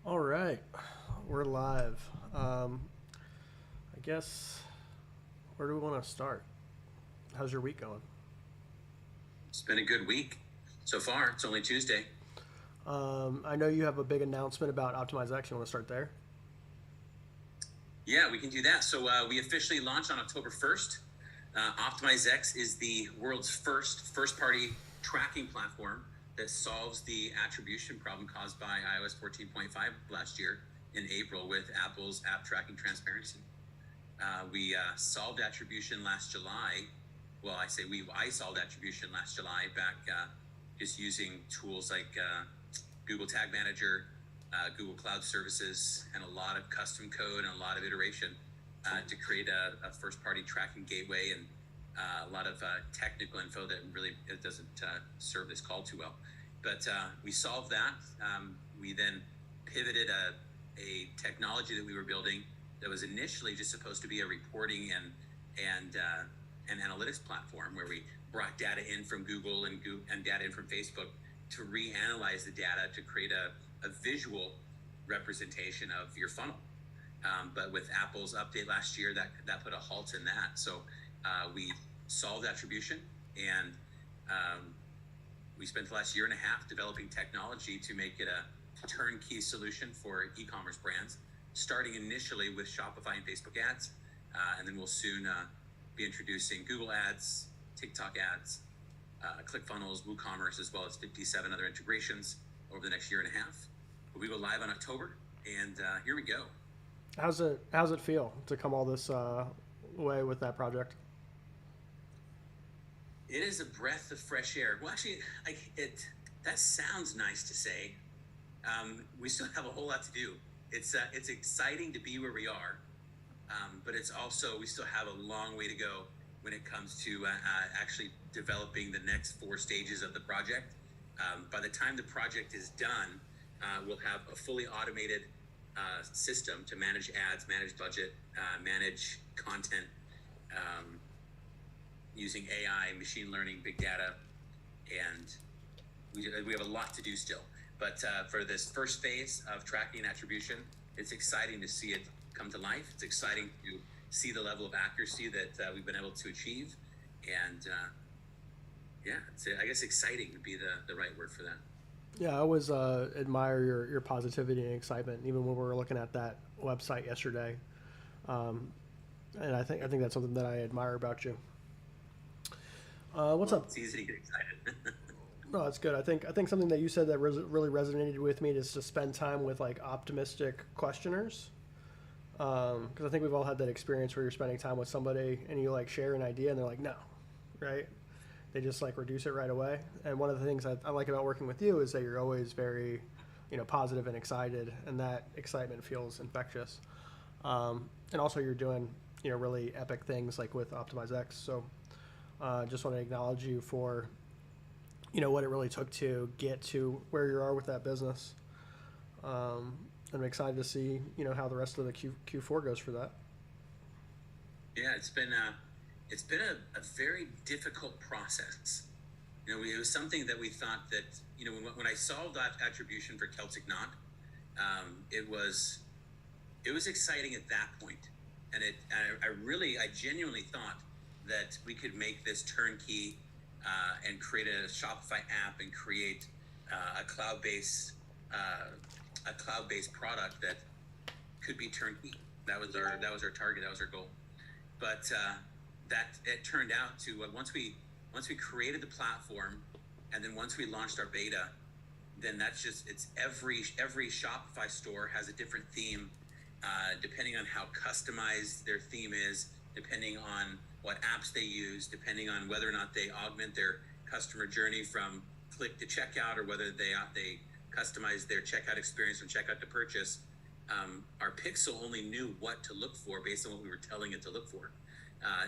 All right, we're live. I guess where do we want to start? How's your week going? It's been a good week so far. It's only Tuesday. I know you have a big announcement about OptimizeX. You want to start there? Yeah, we can do that. So we officially launched on October 1st. OptimizeX is the world's first-party tracking platform that solves the attribution problem caused by iOS 14.5 last year in April with Apple's app tracking transparency. We solved attribution last July. Well, I solved attribution last July back just using tools like Google Tag Manager, Google Cloud Services, and a lot of custom code and a lot of iteration to create a first-party tracking gateway and a lot of technical info that really it doesn't serve this call too well. But we solved that. We then pivoted a technology that we were building that was initially just supposed to be a reporting and an analytics platform where we brought data in from Google and data in from Facebook to reanalyze the data to create a visual representation of your funnel. But with Apple's update last year, that put a halt in that. So we solved attribution, and we spent the last year and a half developing technology to make it a turnkey solution for e-commerce brands, starting initially with Shopify and Facebook ads, and then we'll soon be introducing Google ads, TikTok ads, ClickFunnels, WooCommerce, as well as 57 other integrations over the next year and a half. But we go live on October, and here we go. How's it feel to come all this way with that project? It is a breath of fresh air. Well, actually, that sounds nice to say. We still have a whole lot to do. It's exciting to be where we are, but it's also we still have a long way to go when it comes to actually developing the next 4 stages of the project. By the time the project is done, we'll have a fully automated system to manage ads, manage budget, manage content using AI, machine learning, big data, and we have a lot to do still. But for this first phase of tracking and attribution, it's exciting to see it come to life. It's exciting to see the level of accuracy that we've been able to achieve. And yeah, I guess exciting would be the right word for that. Yeah, I always admire your positivity and excitement, even when we were looking at that website yesterday. Um, and I think that's something that I admire about you. What's Well, up? it's easy to get excited. No, that's good. I think something that you said that really resonated with me is to spend time with like optimistic questioners. Because I think we've all had that experience where you're spending time with somebody and you like share an idea and they're like, no, right? They just like reduce it right away. And one of the things I like about working with you is that you're always very, positive and excited, and that excitement feels infectious. And also you're doing, really epic things like with OptimizeX. So just want to acknowledge you for, what it really took to get to where you are with that business. Um, I'm excited to see, how the rest of the Q4 goes for that. Yeah, it's been a very difficult process. It was something that we thought that when I solved that attribution for Celtic Knot, it was exciting at that point, and I genuinely thought that we could make this turnkey and create a Shopify app and create a uh, cloud based product that could be turnkey. That was our target. That was our goal. But that it turned out to once we created the platform, and then once we launched our beta, then that's just it's every Shopify store has a different theme, depending on how customized their theme is, depending on what apps they use, depending on whether or not they augment their customer journey from click to checkout, or whether they customize their checkout experience from checkout to purchase. Our Pixel only knew what to look for based on what we were telling it to look for.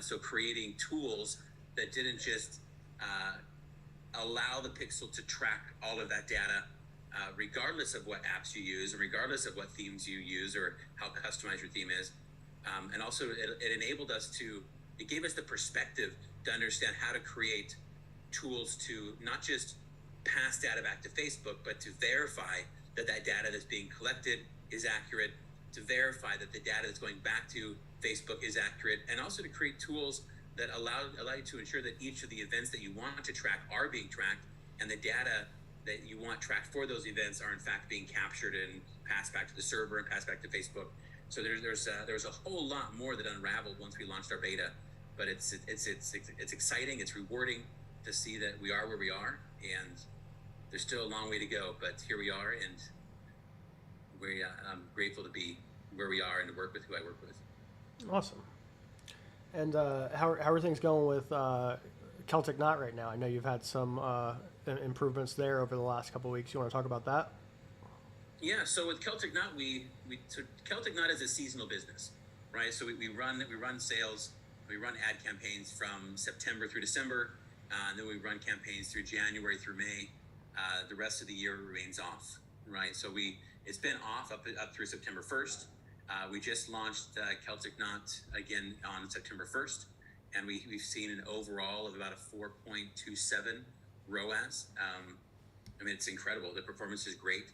So creating tools that didn't just uh, allow the Pixel to track all of that data, regardless of what apps you use and regardless of what themes you use or how customized your theme is. And also, it enabled us it gave us the perspective to understand how to create tools to not just pass data back to Facebook, but to verify that data that's being collected is accurate, to verify that the data that's going back to Facebook is accurate, and also to create tools that allow you to ensure that each of the events that you want to track are being tracked, and the data that you want tracked for those events are in fact being captured and passed back to the server and passed back to Facebook. So there's a whole lot more that unraveled once we launched our beta, but it's exciting, it's rewarding to see that we are where we are, and there's still a long way to go, but here we are, and I'm grateful to be where we are and to work with who I work with. Awesome. And how are things going with Celtic Knot right now? I know you've had some improvements there over the last couple of weeks. You want to talk about that? Yeah. So with Celtic Knot, so Celtic Knot is a seasonal business, right? So we run sales, we run ad campaigns from September through December, and then we run campaigns through January through May. The rest of the year remains off, right? So it's been off up through September 1st. We just launched Celtic Knot again on September 1st, and we've seen an overall of about a 4.27 ROAS. I mean, it's incredible. The performance is great,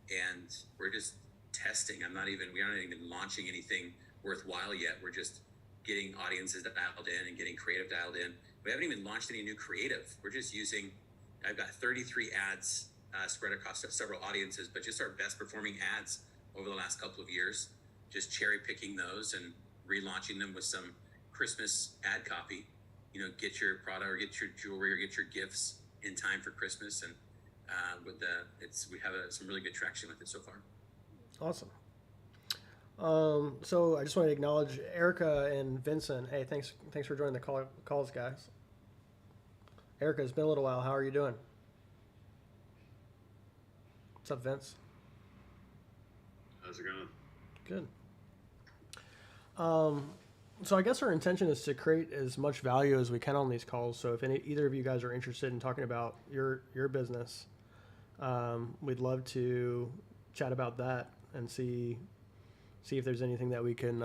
and we're just testing. We aren't even launching anything worthwhile yet. We're just getting audiences dialed in and getting creative dialed in. We haven't even launched any new creative. We're just I've got 33 ads spread across several audiences, but just our best performing ads over the last couple of years, just cherry picking those and relaunching them with some Christmas ad copy. Get your product or get your jewelry or get your gifts in time for Christmas, and we have some really good traction with it so far. Awesome. So I just want to acknowledge Erica and Vincent. Hey, thanks for joining the calls, guys. Erica, it's been a little while. How are you doing? What's up, Vince? How's it going? Good. So I guess our intention is to create as much value as we can on these calls. So if either of you guys are interested in talking about your business, we'd love to chat about that and see if there's anything that we can,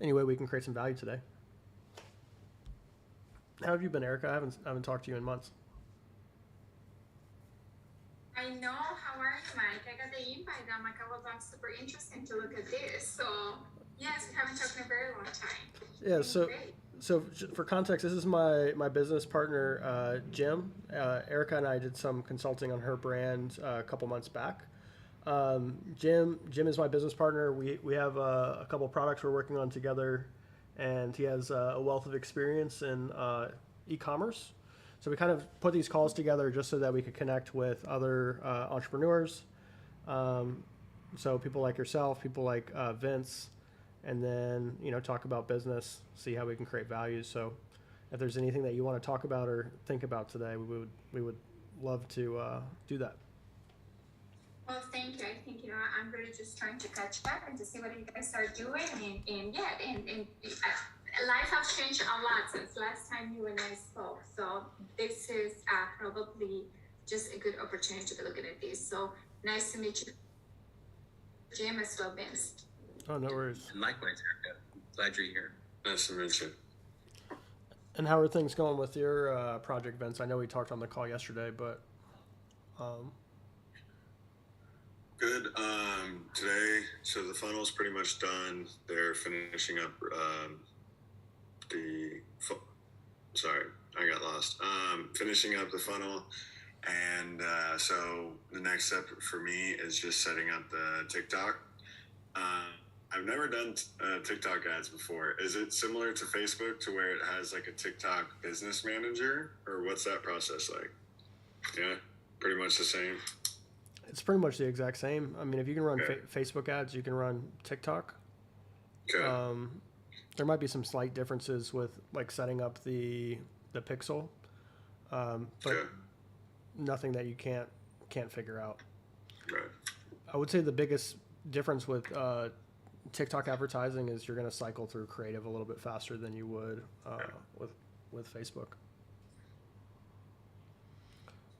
any way we can create some value today. How have you been, Erica? I haven't talked to you in months. I know. How are you, Mike? I got the invite. I'm super interested to look at this. So yes, we haven't talked in a very long time. Yeah. So for context, this is my business partner, Jim. Erica and I did some consulting on her brand a couple months back. Jim is my business partner. We have a couple products we're working on together, and he has a wealth of experience in e-commerce. So we kind of put these calls together just so that we could connect with other entrepreneurs. So people like yourself, people like Vince, and then talk about business, see how we can create value. So if there's anything that you want to talk about or think about today, we would love to do that. Well, thank you. I think, I'm really just trying to catch up and to see what you guys are doing. And life has changed a lot since last time you and I spoke. So this is probably just a good opportunity to be looking at this. So nice to meet you, Jim, as well, Vince. Oh, no worries. And likewise, Erica. Glad you're here. Nice to meet you. And how are things going with your project, Vince? I know we talked on the call yesterday, but... Good. Today, so the funnel's pretty much done. They're finishing up sorry, I got lost. Finishing up the funnel, and so the next step for me is just setting up the TikTok. I've never done TikTok ads before. Is it similar to Facebook to where it has like a TikTok business manager, or what's that process like? Yeah, pretty much the same. It's pretty much the exact same. I mean, if you can run Okay. Facebook ads, you can run TikTok. Okay. There might be some slight differences with like setting up the pixel, but Okay. nothing that you can't figure out. Right. I would say the biggest difference with TikTok advertising is you're going to cycle through creative a little bit faster than you would with Facebook.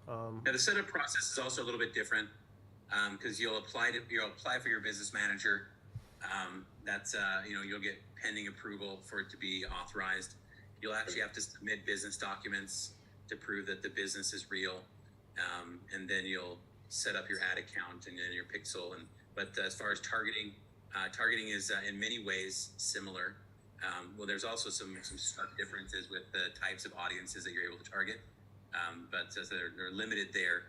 Now, the setup process is also a little bit different because you'll apply for your business manager. You'll get pending approval for it to be authorized. You'll actually have to submit business documents to prove that the business is real, and then you'll set up your ad account and then your pixel. But as far as targeting, targeting is in many ways similar. Well, there's also some stark differences with the types of audiences that you're able to target, but they're limited there.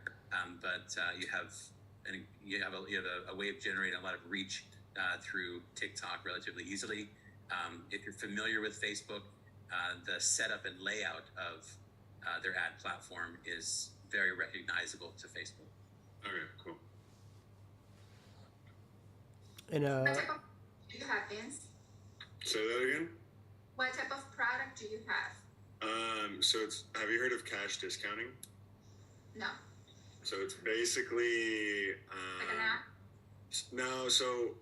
But you have a way of generating a lot of reach through TikTok relatively easily. If you're familiar with Facebook, the setup and layout of their ad platform is very recognizable to Facebook. Okay, cool. And What type of do you have, Vince? Say that again. What type of product do you have? So have you heard of cash discounting? No. So it's basically Like an app? no. So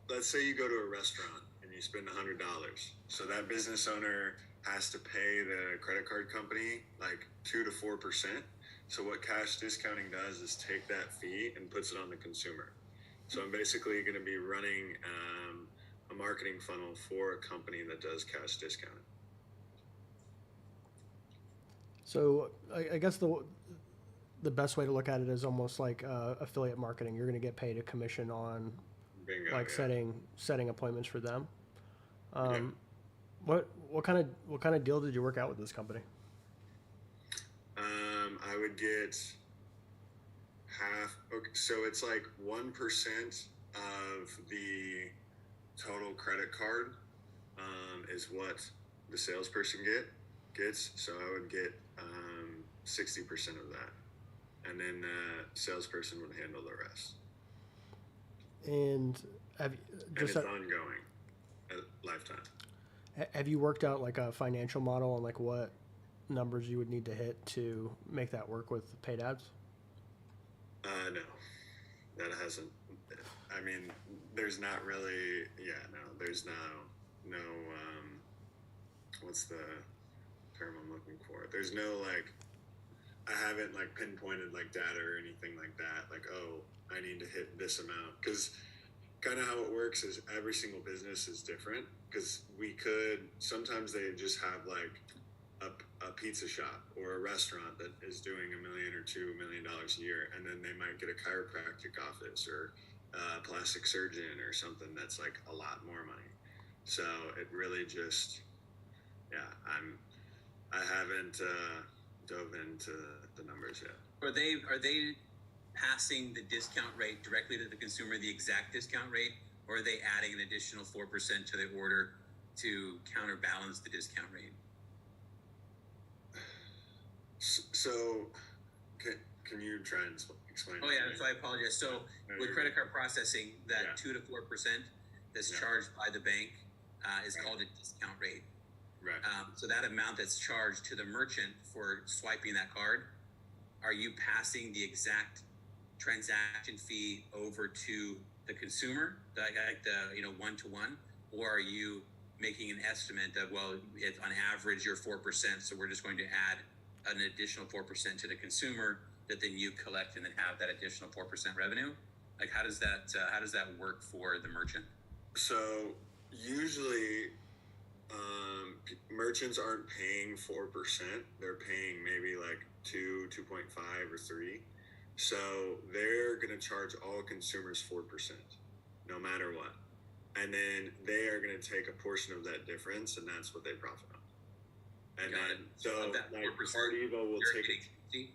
let's say you go to a restaurant and you spend $100. So that business owner has to pay the credit card company like 2 to 4%. So what cash discounting does is take that fee and puts it on the consumer. So I'm basically going to be running a marketing funnel for a company that does cash discounting. so I guess the best way to look at it is almost like affiliate marketing. You're going to get paid a commission on Bingo. like yeah. setting appointments for them. Yeah. What kind of deal did you work out with this company? I would get half. Okay, so it's like 1% of the total credit card is what the salesperson gets. So I would get 60% of that, and then the salesperson would handle the rest. And have you, And just it's ongoing, lifetime. have you worked out like a financial model on like what numbers you would need to hit to make that work with paid ads? No, that hasn't. I mean, there's not really. Yeah, no, there's no. What's the term I'm looking for? There's no like. I haven't like pinpointed like data or anything like that. Like, oh, I need to hit this amount, because kind of how it works is every single business is different. Because sometimes they just have like a pizza shop or a restaurant that is doing $1 million or $2 million a year, and then they might get a chiropractic office or a plastic surgeon or something that's like a lot more money. So it really just, yeah, I haven't dove into the numbers yet. Are they passing the discount rate directly to the consumer, the exact discount rate, or are they adding an additional 4% to the order to counterbalance the discount rate? So, can you try and explain? Oh yeah, so I apologize. So No, with you're credit card processing, that Yeah. 2 to 4% that's Yeah. charged by the bank is Right. called a discount rate. Right. So that amount that's charged to the merchant for swiping that card, are you passing the exact transaction fee over to the consumer, like the 1-to-1, or are you making an estimate of, well, it's on average you're 4%, so we're just going to add an additional 4% to the consumer that then you collect and then have that additional 4% revenue? Like how does that work for the merchant? So usually, merchants aren't paying 4%. They're paying maybe like 2.5, or 3. So they're going to charge all consumers 4%, no matter what. And then they are going to take a portion of that difference, and that's what they profit on. And Got then, it. so Of that like 4%, Cardivo will you're take getting it. 60.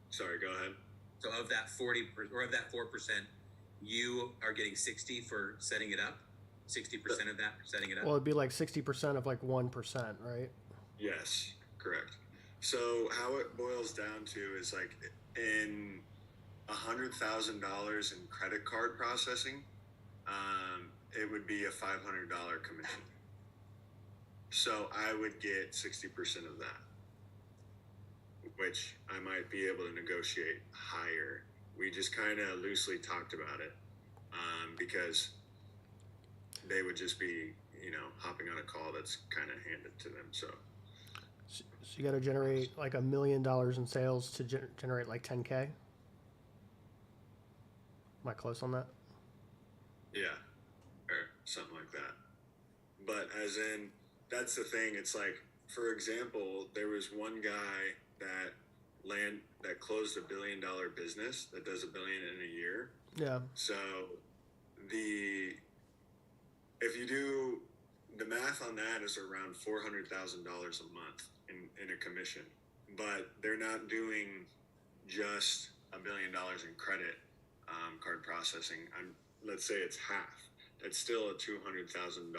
Sorry, go ahead. So of that 40 or of that 4%, you are getting 60 for setting it up. 60% of that for setting it up. Well, it'd be like 60% of like 1%, right? Yes, correct. So how it boils down to is like in $100,000 in credit card processing, it would be a $500 commission. So I would get 60% of that, which I might be able to negotiate higher. We just kind of loosely talked about it, because they would just be, hopping on a call that's kind of handed to them. So So you got to generate like $1 million in sales to generate like 10K. Am I close on that? yeah, or something like that. But as in, that's the thing. It's like, for example, there was one guy that that closed $1 billion business that does $1 billion in a year. Yeah. So if you do the math on that is around $400,000 a month in a commission, but they're not doing just $1 billion in credit card processing. Let's say it's half. That's still a $200,000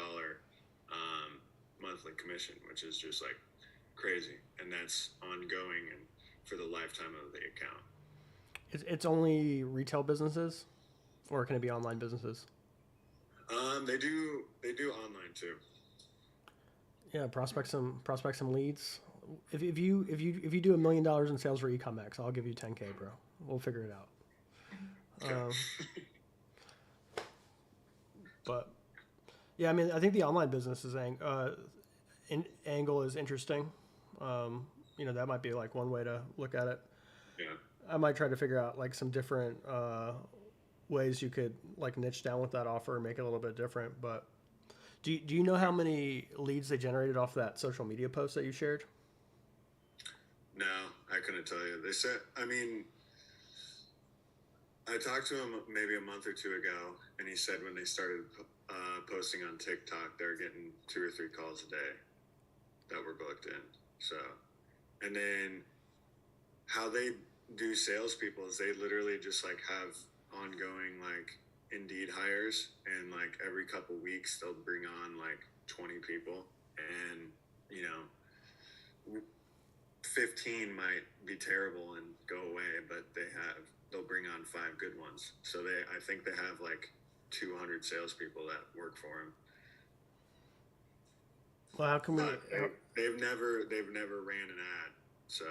monthly commission, which is just like crazy, and that's ongoing and for the lifetime of the account. It's only retail businesses, or can it be online businesses? They do online too. Yeah, prospect some leads. If you do $1 million in sales for Ecomx, I'll give you 10K, bro. We'll figure it out. Okay. But yeah, I mean, I think the online business angle is interesting. That might be like one way to look at it. Yeah. I might try to figure out like some different ways you could like niche down with that offer and make it a little bit different. But do you know how many leads they generated off that social media post that you shared? No, I couldn't tell you. They said, I mean, I talked to him maybe a month or two ago, and he said when they started posting on TikTok, they're getting 2 or 3 calls a day that were booked in. So, and then how they do salespeople is they literally just like have ongoing like Indeed hires, and like every couple weeks they'll bring on like 20 people, and 15 might be terrible and go away, but they'll bring on 5 good ones. So I think they have like 200 salespeople that work for them. Well, how can we? They've never ran an ad, so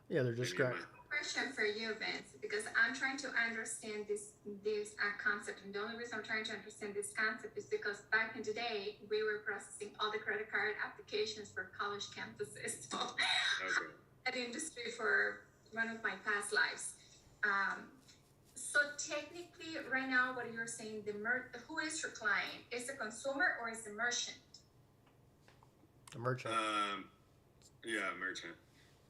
Yeah, they're just great. Question for you, Vince, because I'm trying to understand this concept, and the only reason I'm trying to understand this concept is because back in the day we were processing all the credit card applications for college campuses. So Okay. that industry for one of my past lives. So technically, right now, what you're saying, who is your client? Is the consumer or is the merchant? The merchant. Yeah, merchant.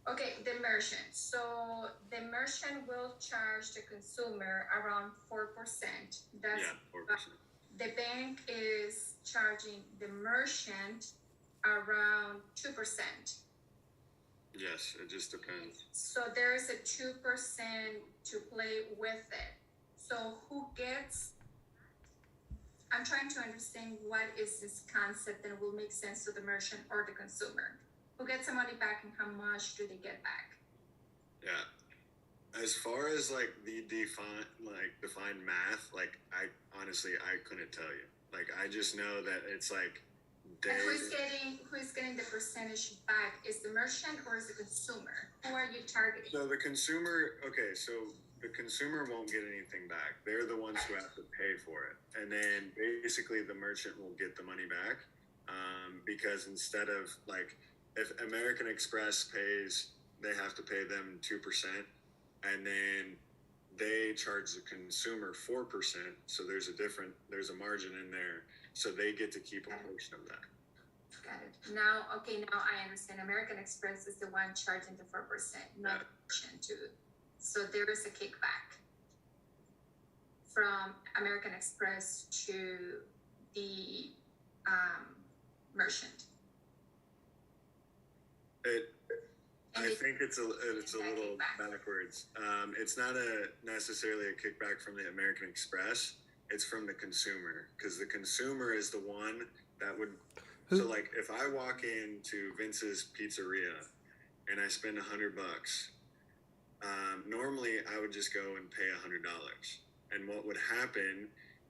Okay, the merchant. So the merchant will charge the consumer around 4%. That's Yeah, 4%. the bank is charging the merchant around 2%. Yes, it just depends. So there's a 2% to play with it. So who gets? I'm trying to understand what is this concept that will make sense to the merchant or the consumer. Who gets the money back and how much do they get back? Yeah. As far as like the defined math, like I honestly couldn't tell you. Like I just know that it's like And who's getting the percentage back? Is the merchant or is the consumer? Who are you targeting? So the consumer, okay, so the consumer won't get anything back. They're the ones who have to pay for it. And then basically the merchant will get the money back, because instead of like, if American Express pays, they have to pay them 2%, and then they charge the consumer 4%. So there's a margin in there. So they get to keep a portion of that. Got it. Now I understand. American Express is the one charging the 4%, not the merchant too. So there is a kickback from American Express to the merchant. I think it's a little backwards. It's not necessarily a kickback from the American Express. It's from the consumer, because the consumer is the one that would. So like if I walk into Vince's Pizzeria and I spend $100, normally I would just go and pay $100. And what would happen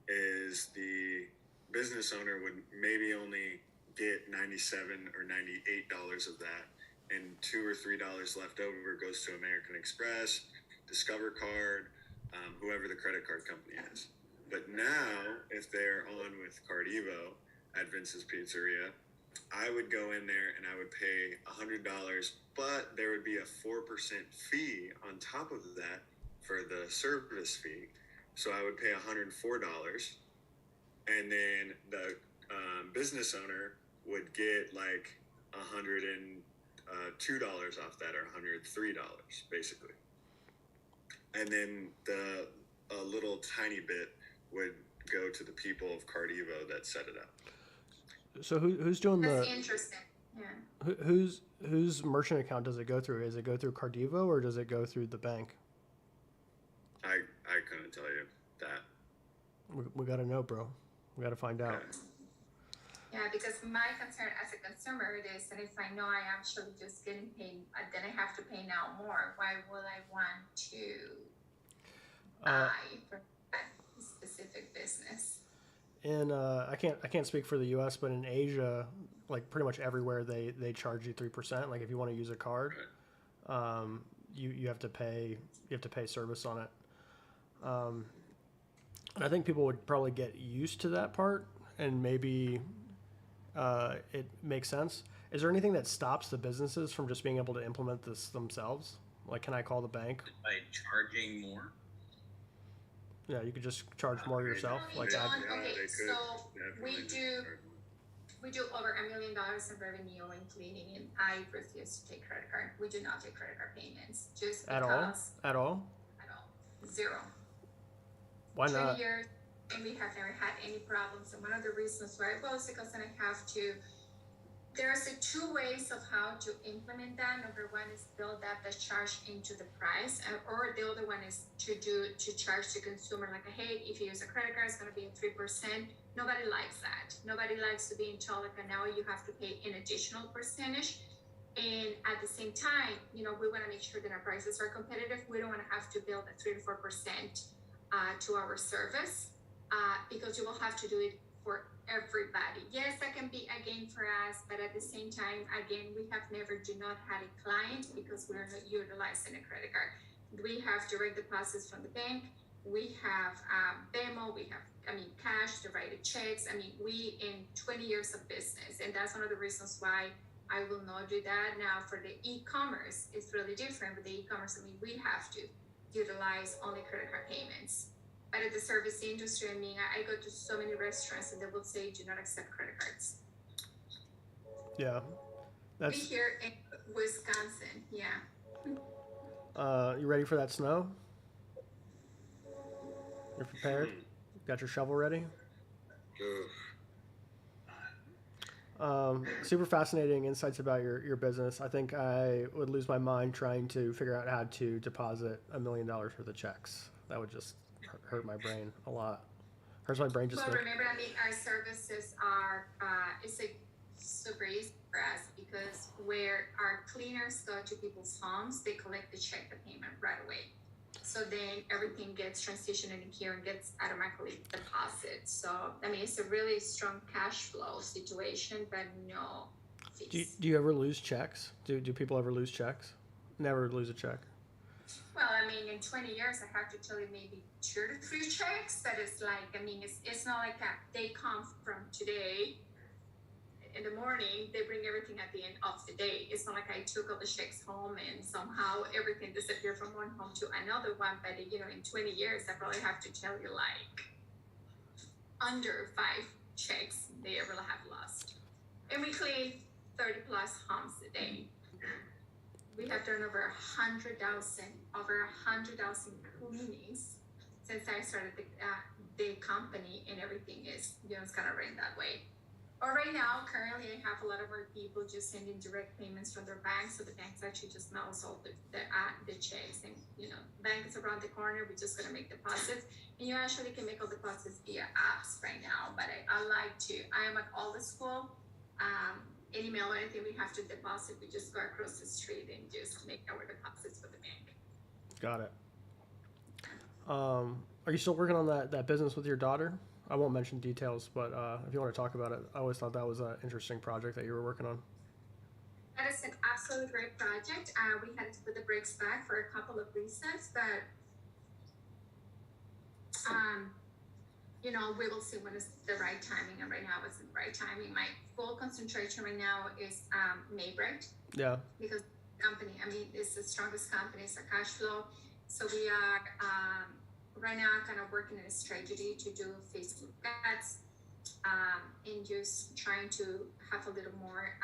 is the business owner would maybe only get $97 or $98 of that, and $2 or $3 left over goes to American Express, Discover Card, whoever the credit card company is. But now, if they're on with Cardivo at Vince's Pizzeria, I would go in there and I would pay $100, but there would be a 4% fee on top of that for the service fee. So I would pay $104, and then the business owner would get like $100 and $2 off that are $103 basically. And then a little tiny bit would go to the people of Cardivo that set it up. So who's doing That's the interesting. Yeah. whose merchant account does it go through? Does it go through Cardivo or does it go through the bank? I couldn't tell you that. We got to know, bro. We got to find out. Okay. Yeah, because my concern as a consumer is that if I know I actually just getting paid, then I have to pay now more. Why would I want to buy from that specific business? And I can't speak for the U.S., but in Asia, like pretty much everywhere, they charge you 3%. Like if you want to use a card, you have to pay service on it. And I think people would probably get used to that part, and maybe it makes sense. Is there anything that stops the businesses from just being able to implement this themselves? Like, can I call the bank? By charging more. Yeah, you could just charge more yourself. Like John, that. okay, they could so definitely we just do charge more. we do over $1 million in revenue in cleaning, and I refuse to take credit card. We do not take credit card payments, just At all? because At all? at all. Zero. Why 20 not? years, and we have never had any problems. And one of the reasons why was because then I have to. There's two ways of how to implement that. Number one is build up the charge into the price, or the other one is to charge the consumer like, hey, if you use a credit card, it's going to be at 3%. Nobody likes that. Nobody likes to be in told like, now you have to pay an additional percentage. And at the same time, we want to make sure that our prices are competitive. We don't want to have to build a 3 to 4% to our service because you will have to do it for everybody. Yes, that can be a gain for us, but at the same time, again, we have never do not had a client because we're not utilizing a credit card. We have direct deposits from the bank. We have BMO. We have, cash to write the checks. We in 20 years of business, and that's one of the reasons why I will not do that. Now, for the e-commerce, it's really different. With the e-commerce, we have to utilize only credit card payments. But at the service industry, I go to so many restaurants and they will say, do not accept credit cards. Yeah. We That's. here in Wisconsin, yeah. You ready for that snow? You're prepared? Got your shovel ready? Ugh. Super fascinating insights about your business. I think I would lose my mind trying to figure out how to deposit $1 million worth of checks. That would just hurt my brain a lot. Hurts my brain just. Well, remember, our services are, it's like super easy for us because where our cleaners go to people's homes, they collect the check, the payment right away. So then everything gets transitioned in here and gets automatically deposited. So, it's a really strong cash flow situation, but no fees. Do you ever lose checks? Do people ever lose checks? Never lose a check. Well, in 20 years, I have to tell you maybe 2 to 3 checks, but it's like, it's not like they come from today in the morning, they bring everything at the end of the day. It's not like I took all the checks home and somehow everything disappeared from one home to another one. But, in 20 years, I probably have to tell you like under 5 checks they ever have lost. And we clean 30 plus homes a day. We have done over 100,000 cleanings since I started the company, and everything is, it's kind of ran that way. Or right now, currently, I have a lot of our people just sending direct payments from their banks, so the banks actually just mails all the checks, and bank is around the corner. We're just gonna make deposits, and you actually can make all deposits via apps right now. But I am at all the school. Any mail or anything we have to deposit, we just go across the street and just make our deposits for the bank. Got it. Are you still working on that business with your daughter? I won't mention details, but if you want to talk about it, I always thought that was an interesting project that you were working on. That is an absolutely great project. We had to put the brakes back for a couple of reasons, but we will see when is the right timing, and right now it's the right timing. My full concentration right now is Maybrecht. Yeah. Because the company, it's the strongest company, it's a cash flow. So we are right now kind of working on a strategy to do Facebook ads and just trying to have a little more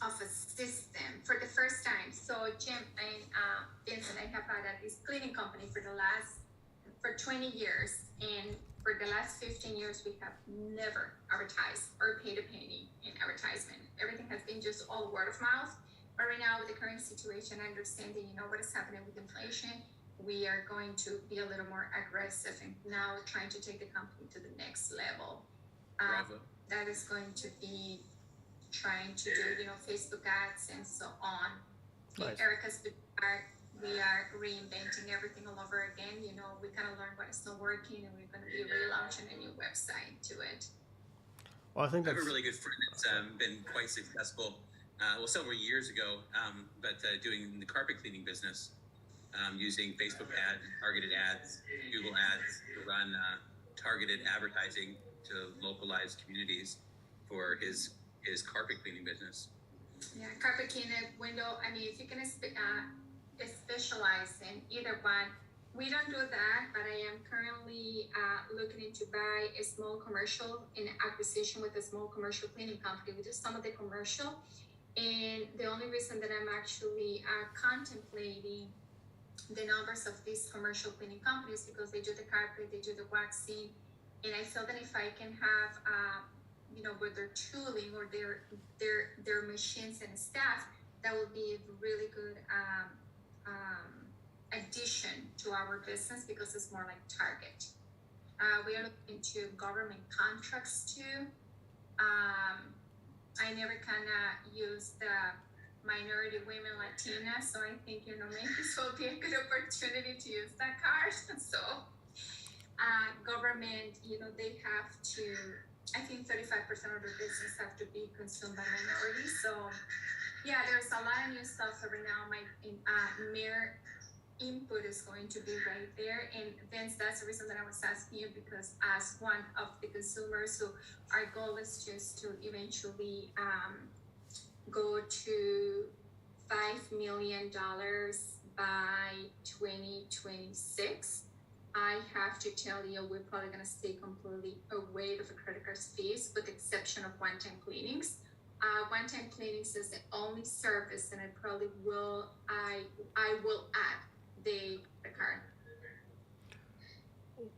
of a system for the first time. So Jim and Vincent, I have had this cleaning company for 20 years, and for the last 15 years, we have never advertised or paid a penny in advertisement. Everything has been just all word of mouth. But right now, with the current situation, understanding what is happening with inflation, we are going to be a little more aggressive and now trying to take the company to the next level. Bravo. That is going to be trying to do, Facebook ads and so on. Nice. Erica's we are reinventing everything all over again. We kind of learned what is not working, and we're going to be relaunching a new website to it. Well, I think I have that's a really good friend that's been quite successful, several years ago, but doing the carpet cleaning business, using Facebook ads, targeted ads, Google ads to run targeted advertising to localized communities for his carpet cleaning business. Yeah, carpet cleaner, window. I mean, if you can specialize in either one, we don't do that. But I am currently looking into buy a small commercial in acquisition with a small commercial cleaning company. We do some of the commercial, and the only reason that I'm actually contemplating the numbers of these commercial cleaning companies because they do the carpet, they do the waxing, and I feel that if I can have with their tooling or their machines and staff, that would be a really good addition to our business because it's more like Target. We are looking into government contracts too. I never kind of use the minority women Latina, so I think maybe this will be a good opportunity to use that card. So government, they have to, I think 35% of their business have to be consumed by minorities. So yeah, there's a lot of new stuff right now. My mayor input is going to be right there, and Vince, that's the reason that I was asking you, because as one of the consumers, so our goal is just to eventually go to $5 million by 2026. I have to tell you, we're probably going to stay completely away of the credit card fees, with the exception of one-time cleanings. One-time cleanings is the only service, and I probably will. I will add the card.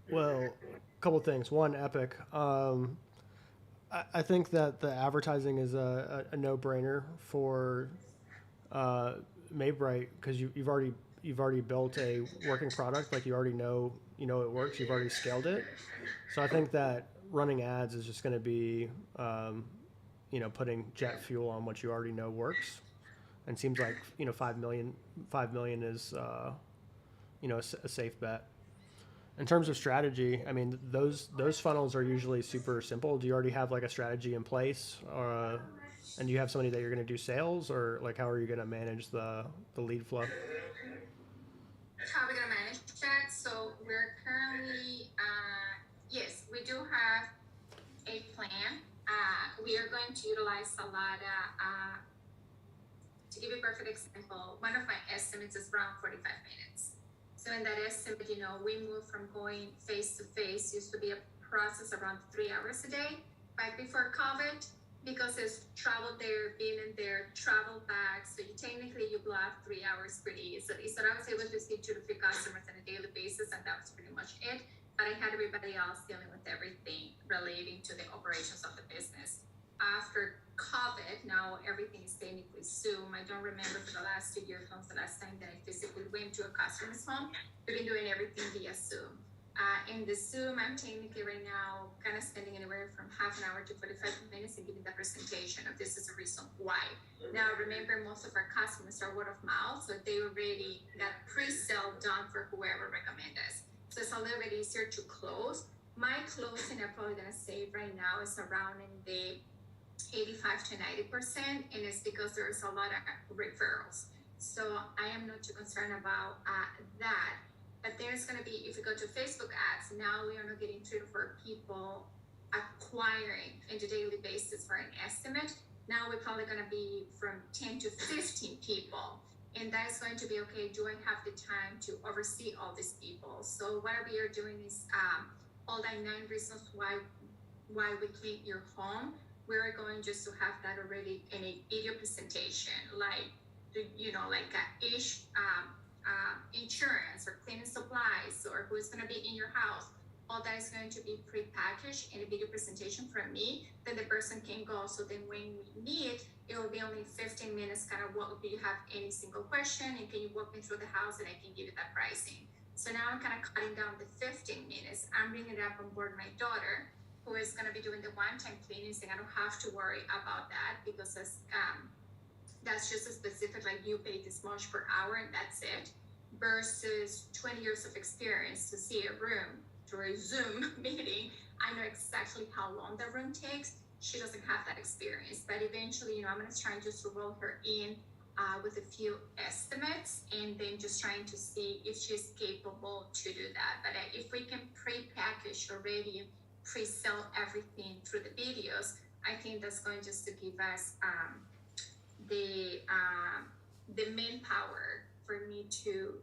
well, a couple things. One, Epic. I think that the advertising is a no-brainer for Maybright because you've already built a working product. Like you already know it works. You've already scaled it. So I think that running ads is just going to be putting jet fuel on what you already know works. And seems like 5 million is a safe bet. In terms of strategy, I mean those funnels are usually super simple. Do you already have like a strategy in place, and do you have somebody that you're going to do sales, or like how are you going to manage the lead flow? How are we going to manage that? So we're currently, yes, we do have a plan. We are going to utilize a lot of, to give you a perfect example, one of my estimates is around 45 minutes. So in that estimate, we moved from going face to face, used to be a process around 3 hours a day, back before COVID, because it's travel there, being in there, travel back. So you block 3 hours pretty easily. So I was able to see 2 to 3 customers on a daily basis, and that was pretty much it. But I had everybody else dealing with everything relating to the operations of the business. After COVID, now everything is technically Zoom. I don't remember for the last 2 years the last time that I physically went to a customer's home. We've been doing everything via Zoom. In the Zoom, I'm technically right now kind of spending anywhere from half an hour to 45 minutes and giving the presentation of this is the reason why. Now, remember, most of our customers are word of mouth, so they already got pre-sale done for whoever recommend us. So it's a little bit easier to close. My closing, I'm probably going to say right now is around in the 85 to 90%, and it's because there's a lot of referrals. So I am not too concerned about that. But there's going to be, if you go to Facebook ads, now we are not getting 3 to 4 people acquiring on a daily basis for an estimate. Now we're probably going to be from 10 to 15 people. And that is going to be, okay, do I have the time to oversee all these people? So what we are doing is all the 9 reasons why we clean your home. we're going just to have that already in a video presentation, like, like insurance or cleaning supplies or who's going to be in your house. All that is going to be pre-packaged in a video presentation from me. Then the person can go. So then when we meet, it will be only 15 minutes. Kind of what do you have any single question, and can you walk me through the house, and I can give you that pricing. So now I'm kind of cutting down the 15 minutes. I'm bringing it up on board my daughter, who is going to be doing the one-time cleanings, and I don't have to worry about that because that's just a specific, like, you pay this much per hour and that's it, versus 20 years of experience to see a room through a Zoom meeting. I know exactly how long the room takes. She doesn't have that experience, but eventually, I'm going to try just to roll her in with a few estimates, and then just trying to see if she's capable to do that. But if we can pre-package already, pre-sell everything through the videos, I think that's going just to give us the manpower for me to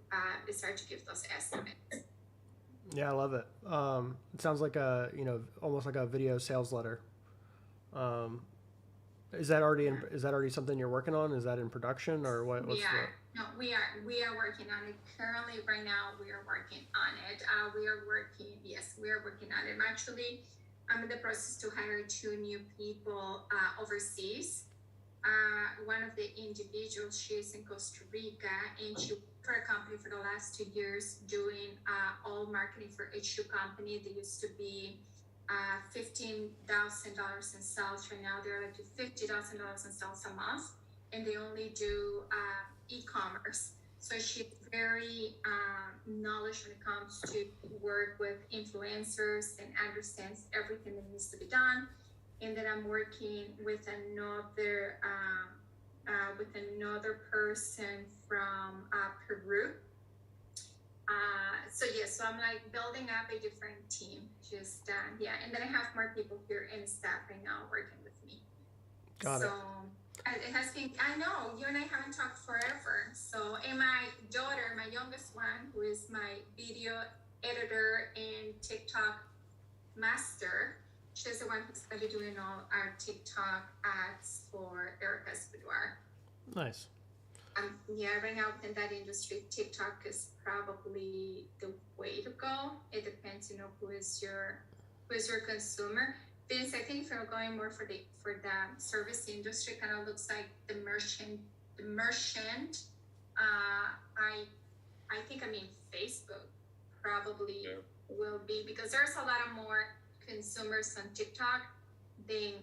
start to give those estimates. Yeah, I love it. It sounds like almost like a video sales letter. Is that already something you're working on? Is that in production, or what? We are working on it currently. Right now, we are working on it. We are working on it. I'm in the process to hire 2 new people overseas. One of the individuals, she's in Costa Rica, and she worked for a company for the last 2 years doing all marketing for H2 company. They used to be $15,000 in sales. Right now they're like to $50,000 in sales a month, and they only do e-commerce. So she's very knowledgeable when it comes to work with influencers and understands everything that needs to be done. And then I'm working with another person from Peru. So I'm like building up a different team. And then I have more people here in staff right now working with me. Got it. It has been, I know, you and I haven't talked forever. So, and my daughter, my youngest one, who is my video editor and TikTok master, she's the one who's going to be doing all our TikTok ads for Erica's Boudoir. Nice. Right now within that industry, TikTok is probably the way to go. It depends, who is your consumer. Vince, I think if you're going more for the service industry, kind of looks like the merchant. I think Facebook probably will be, because there's a lot of more consumers on TikTok than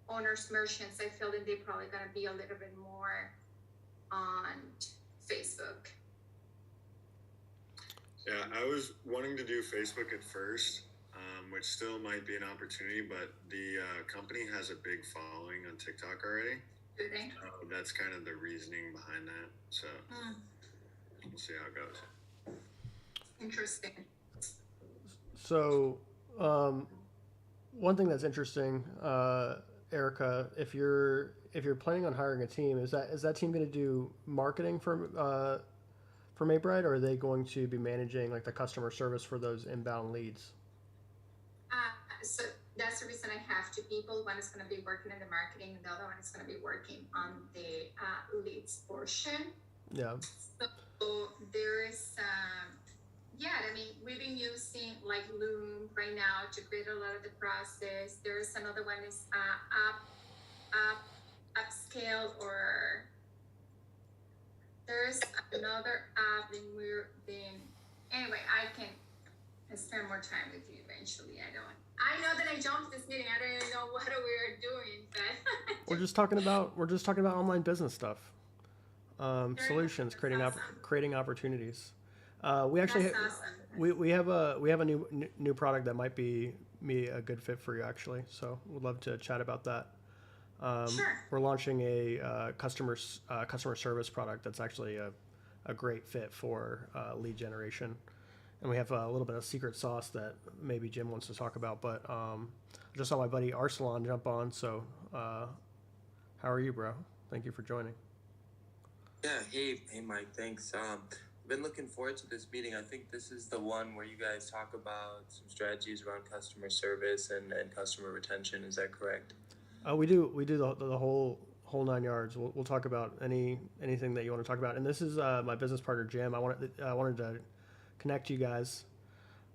owners, merchants. I feel that they're probably going to be a little bit more on Facebook. Yeah, I was wanting to do Facebook at first, which still might be an opportunity, but the company has a big following on TikTok already. Do they? That's kind of the reasoning behind that. So we'll see how it goes. Interesting. So, one thing that's interesting, Erica, if you're planning on hiring a team, is that team going to do marketing for Maybride, or are they going to be managing like the customer service for those inbound leads? So that's the reason I have 2 people. One is going to be working in the marketing, and the other one is going to be working on the leads portion. Yeah. So there is, we've been using like Loom right now to create a lot of the process. There's another one is Upscale, or there's another app, and anyway, I can spend more time with you eventually. I know that I jumped this meeting. I don't even know what we are doing, but We're just talking about online business stuff, solutions, creating opportunities. We actually That's awesome. we have a new product that might be a good fit for you, actually. So we'd love to chat about that. Sure. We're launching a customer service product that's actually a great fit for lead generation, and we have a little bit of secret sauce that maybe Jim wants to talk about. But I just saw my buddy Arsalan jump on. So how are you, bro? Thank you for joining. Yeah, hey Mike, thanks. been looking forward to this meeting. I think this is the one where you guys talk about some strategies around customer service and customer retention. Is that correct? We do the whole 9 yards. We'll talk about anything that you want to talk about. And this is my business partner Jim. I wanted to connect you guys.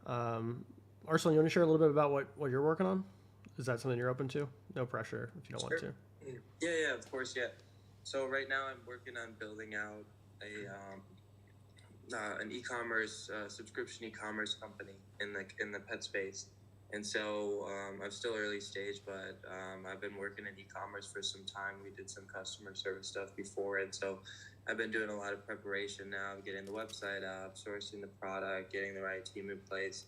Arsenal, you want to share a little bit about what you're working on? Is that something you're open to? No pressure if you don't want to. Yeah, of course, yeah. So right now I'm working on building out an e-commerce subscription e-commerce company in the pet space, and so I'm still early stage, but I've been working in e-commerce for some time. We did some customer service stuff before it, so I've been doing a lot of preparation now, getting the website up, sourcing the product, getting the right team in place,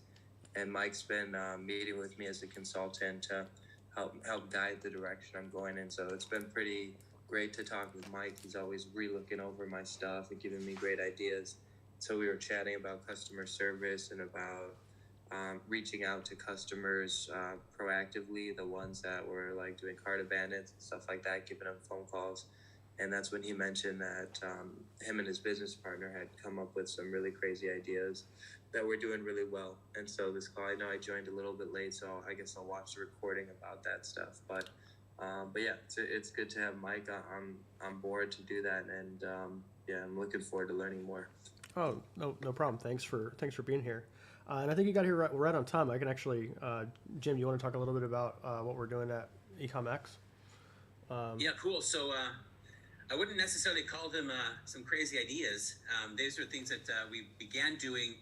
and Mike's been meeting with me as a consultant to help guide the direction I'm going in. So it's been pretty great to talk with Mike. He's always re-looking over my stuff and giving me great ideas. So we were chatting about customer service and about reaching out to customers proactively, the ones that were like doing cart abandons and stuff like that, giving them phone calls. And that's when he mentioned that him and his business partner had come up with some really crazy ideas that were doing really well. And so this call, I know I joined a little bit late, so I guess I'll watch the recording about that stuff. But yeah, it's good to have Mike on board to do that, and yeah, I'm looking forward to learning more. Oh, no problem. Thanks for being here. And I think you got here right on time. I can actually, Jim, you want to talk a little bit about what we're doing at EcomX? Yeah, cool. So I wouldn't necessarily call them some crazy ideas. These are things that we began doing.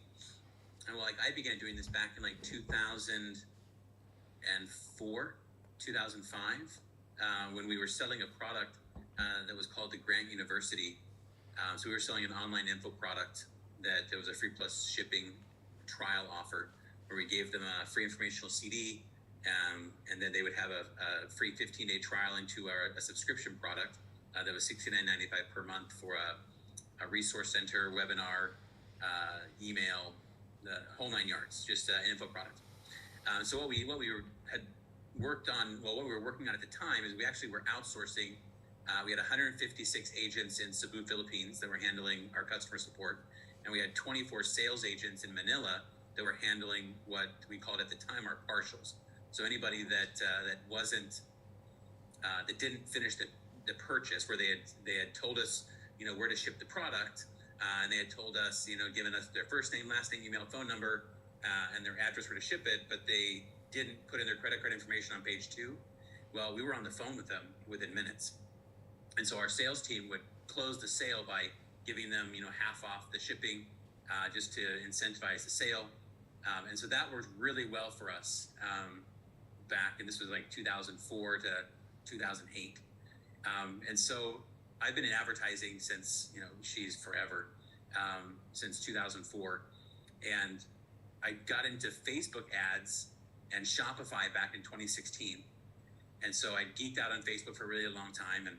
Well, like I began doing this back in like 2004, 2005, when we were selling a product that was called the Grant University. So we were selling an online info product that there was a free plus shipping trial offer where we gave them a free informational CD, and then they would have a free 15-day trial into a subscription product that was $69.95 per month for a resource center, webinar, email, the whole 9 yards, just an info product. So what we had worked on, what we were working on at the time is we actually were outsourcing. We had 156 agents in Cebu, Philippines that were handling our customer support, and we had 24 sales agents in Manila that were handling what we called at the time our partials. So anybody that wasn't that didn't finish the purchase, where they had told us where to ship the product, and they had told us given us their first name, last name, email, phone number, and their address where to ship it, but they didn't put in their credit card information on page 2. Well, we were on the phone with them within minutes. And so our sales team would close the sale by giving them, half off the shipping, just to incentivize the sale. And so that worked really well for us back, and this was like 2004 to 2008. And so I've been in advertising since, she's forever, since 2004. And I got into Facebook ads and Shopify back in 2016. And so I geeked out on Facebook for a really long time. And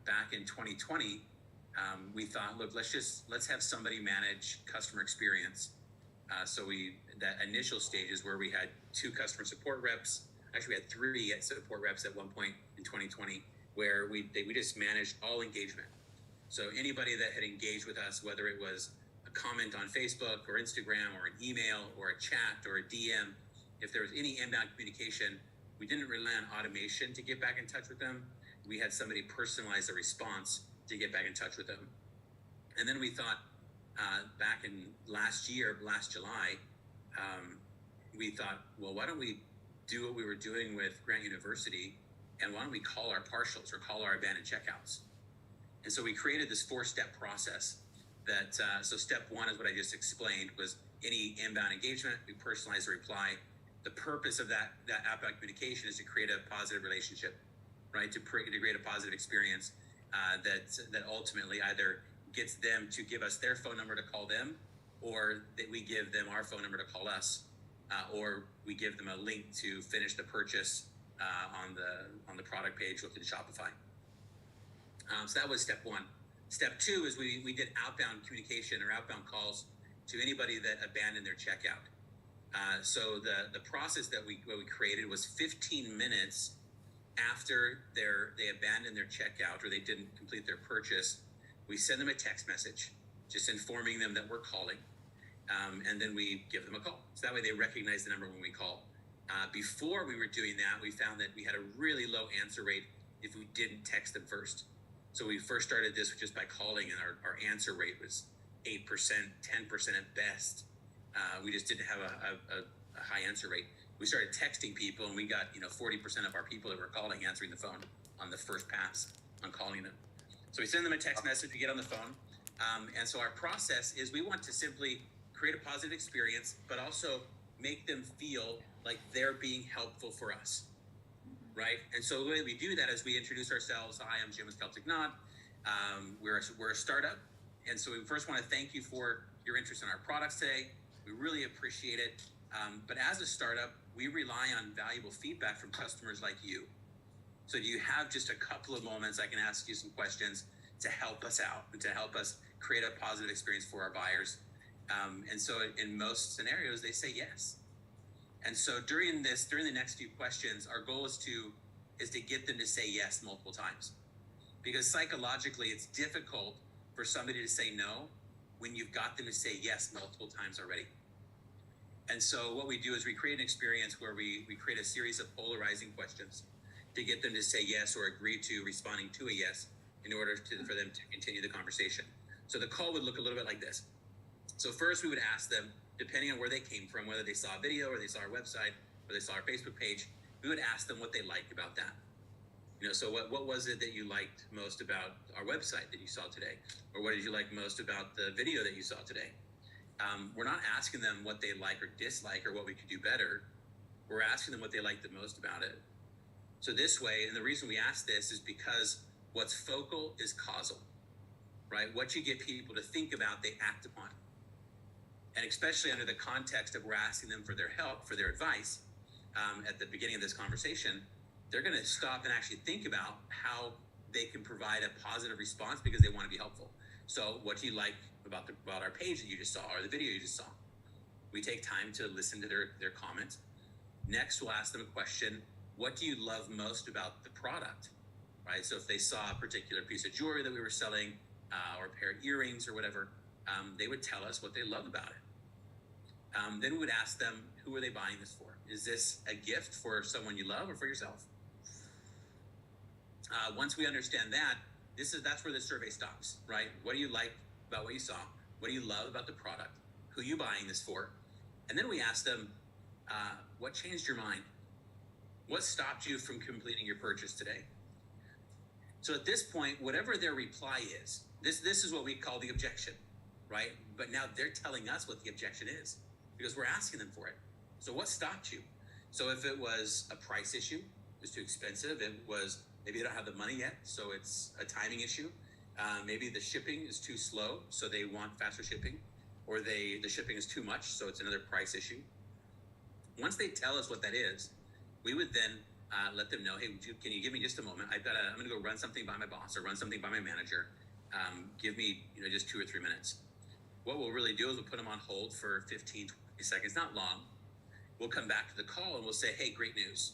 back in 2020, we thought, look, let's have somebody manage customer experience. So that initial stages where we had 2 customer support reps, actually we had 3 support reps at one point in 2020, where we just managed all engagement. So anybody that had engaged with us, whether it was a comment on Facebook or Instagram or an email or a chat or a DM, if there was any inbound communication, we didn't rely on automation to get back in touch with them. We had somebody personalize a response to get back in touch with them. And then we thought, back in last July, we thought, well, why don't we do what we were doing with Grant University, and why don't we call our partials or call our abandoned checkouts? And so we created this 4-step process that, so step 1 is what I just explained, was any inbound engagement, we personalize the reply. The purpose of that outbound communication is to create a positive relationship, right? To create a positive experience that ultimately either gets them to give us their phone number to call them, or that we give them our phone number to call us, or we give them a link to finish the purchase on the product page within Shopify. So that was step 1. Step 2 is we did outbound communication or outbound calls to anybody that abandoned their checkout. So the process that we created was 15 minutes after they abandoned their checkout or they didn't complete their purchase. We send them a text message, just informing them that we're calling. And then we give them a call. So that way they recognize the number when we call. Before we were doing that, we found that we had a really low answer rate if we didn't text them first. So we first started this just by calling, and our answer rate was 8%, 10% at best. We just didn't have a high answer rate. We started texting people, and we got 40% of our people that were calling answering the phone on the first pass on calling them. So we send them a text message, we get on the phone, and so our process is we want to simply create a positive experience, but also make them feel like they're being helpful for us, right? And so the way we do that is we introduce ourselves. Hi, I'm Jim with Celtic Knot. We're a startup, and so we first want to thank you for your interest in our products today. We really appreciate it. But as a startup, we rely on valuable feedback from customers like you. So do you have just a couple of moments I can ask you some questions to help us out and to help us create a positive experience for our buyers? And so in most scenarios, they say yes. And so during the next few questions, our goal is to get them to say yes multiple times. Because psychologically, it's difficult for somebody to say no when you've got them to say yes multiple times already. And so what we do is we create an experience where we create a series of polarizing questions to get them to say yes or agree to responding to a yes in order for them to continue the conversation. So the call would look a little bit like this. So first we would ask them, depending on where they came from, whether they saw a video or they saw our website or they saw our Facebook page, we would ask them what they liked about that. So what was it that you liked most about our website that you saw today? Or what did you like most about the video that you saw today? We're not asking them what they like or dislike or what we could do better. We're asking them what they like the most about it. So this way, and the reason we ask this is because what's focal is causal, right? What you get people to think about, they act upon. And especially under the context of we're asking them for their help, for their advice, at the beginning of this conversation, they're going to stop and actually think about how they can provide a positive response because they want to be helpful. So what do you like about our page that you just saw or the video you just saw? We take time to listen to their comments. Next, we'll ask them a question. What do you love most about the product, right? So if they saw a particular piece of jewelry that we were selling or a pair of earrings or whatever, they would tell us what they love about it. Then we would ask them, who are they buying this for? Is this a gift for someone you love or for yourself? Once we understand that, that's where the survey stops, right? What do you like about what you saw? What do you love about the product? Who are you buying this for? And then we ask them, what changed your mind? What stopped you from completing your purchase today? So at this point, whatever their reply is, this is what we call the objection, right? But now they're telling us what the objection is because we're asking them for it. So what stopped you? So if it was a price issue, it was too expensive. It was maybe they don't have the money yet, so it's a timing issue. Maybe the shipping is too slow, so they want faster shipping, or the shipping is too much, so it's another price issue. Once they tell us what that is, we would then let them know, hey, can you give me just a moment? I'm going to go run something by my boss or run something by my manager. Give me just 2 or 3 minutes. What we'll really do is we'll put them on hold for 15, 20 seconds, not long. We'll come back to the call and we'll say, hey, great news.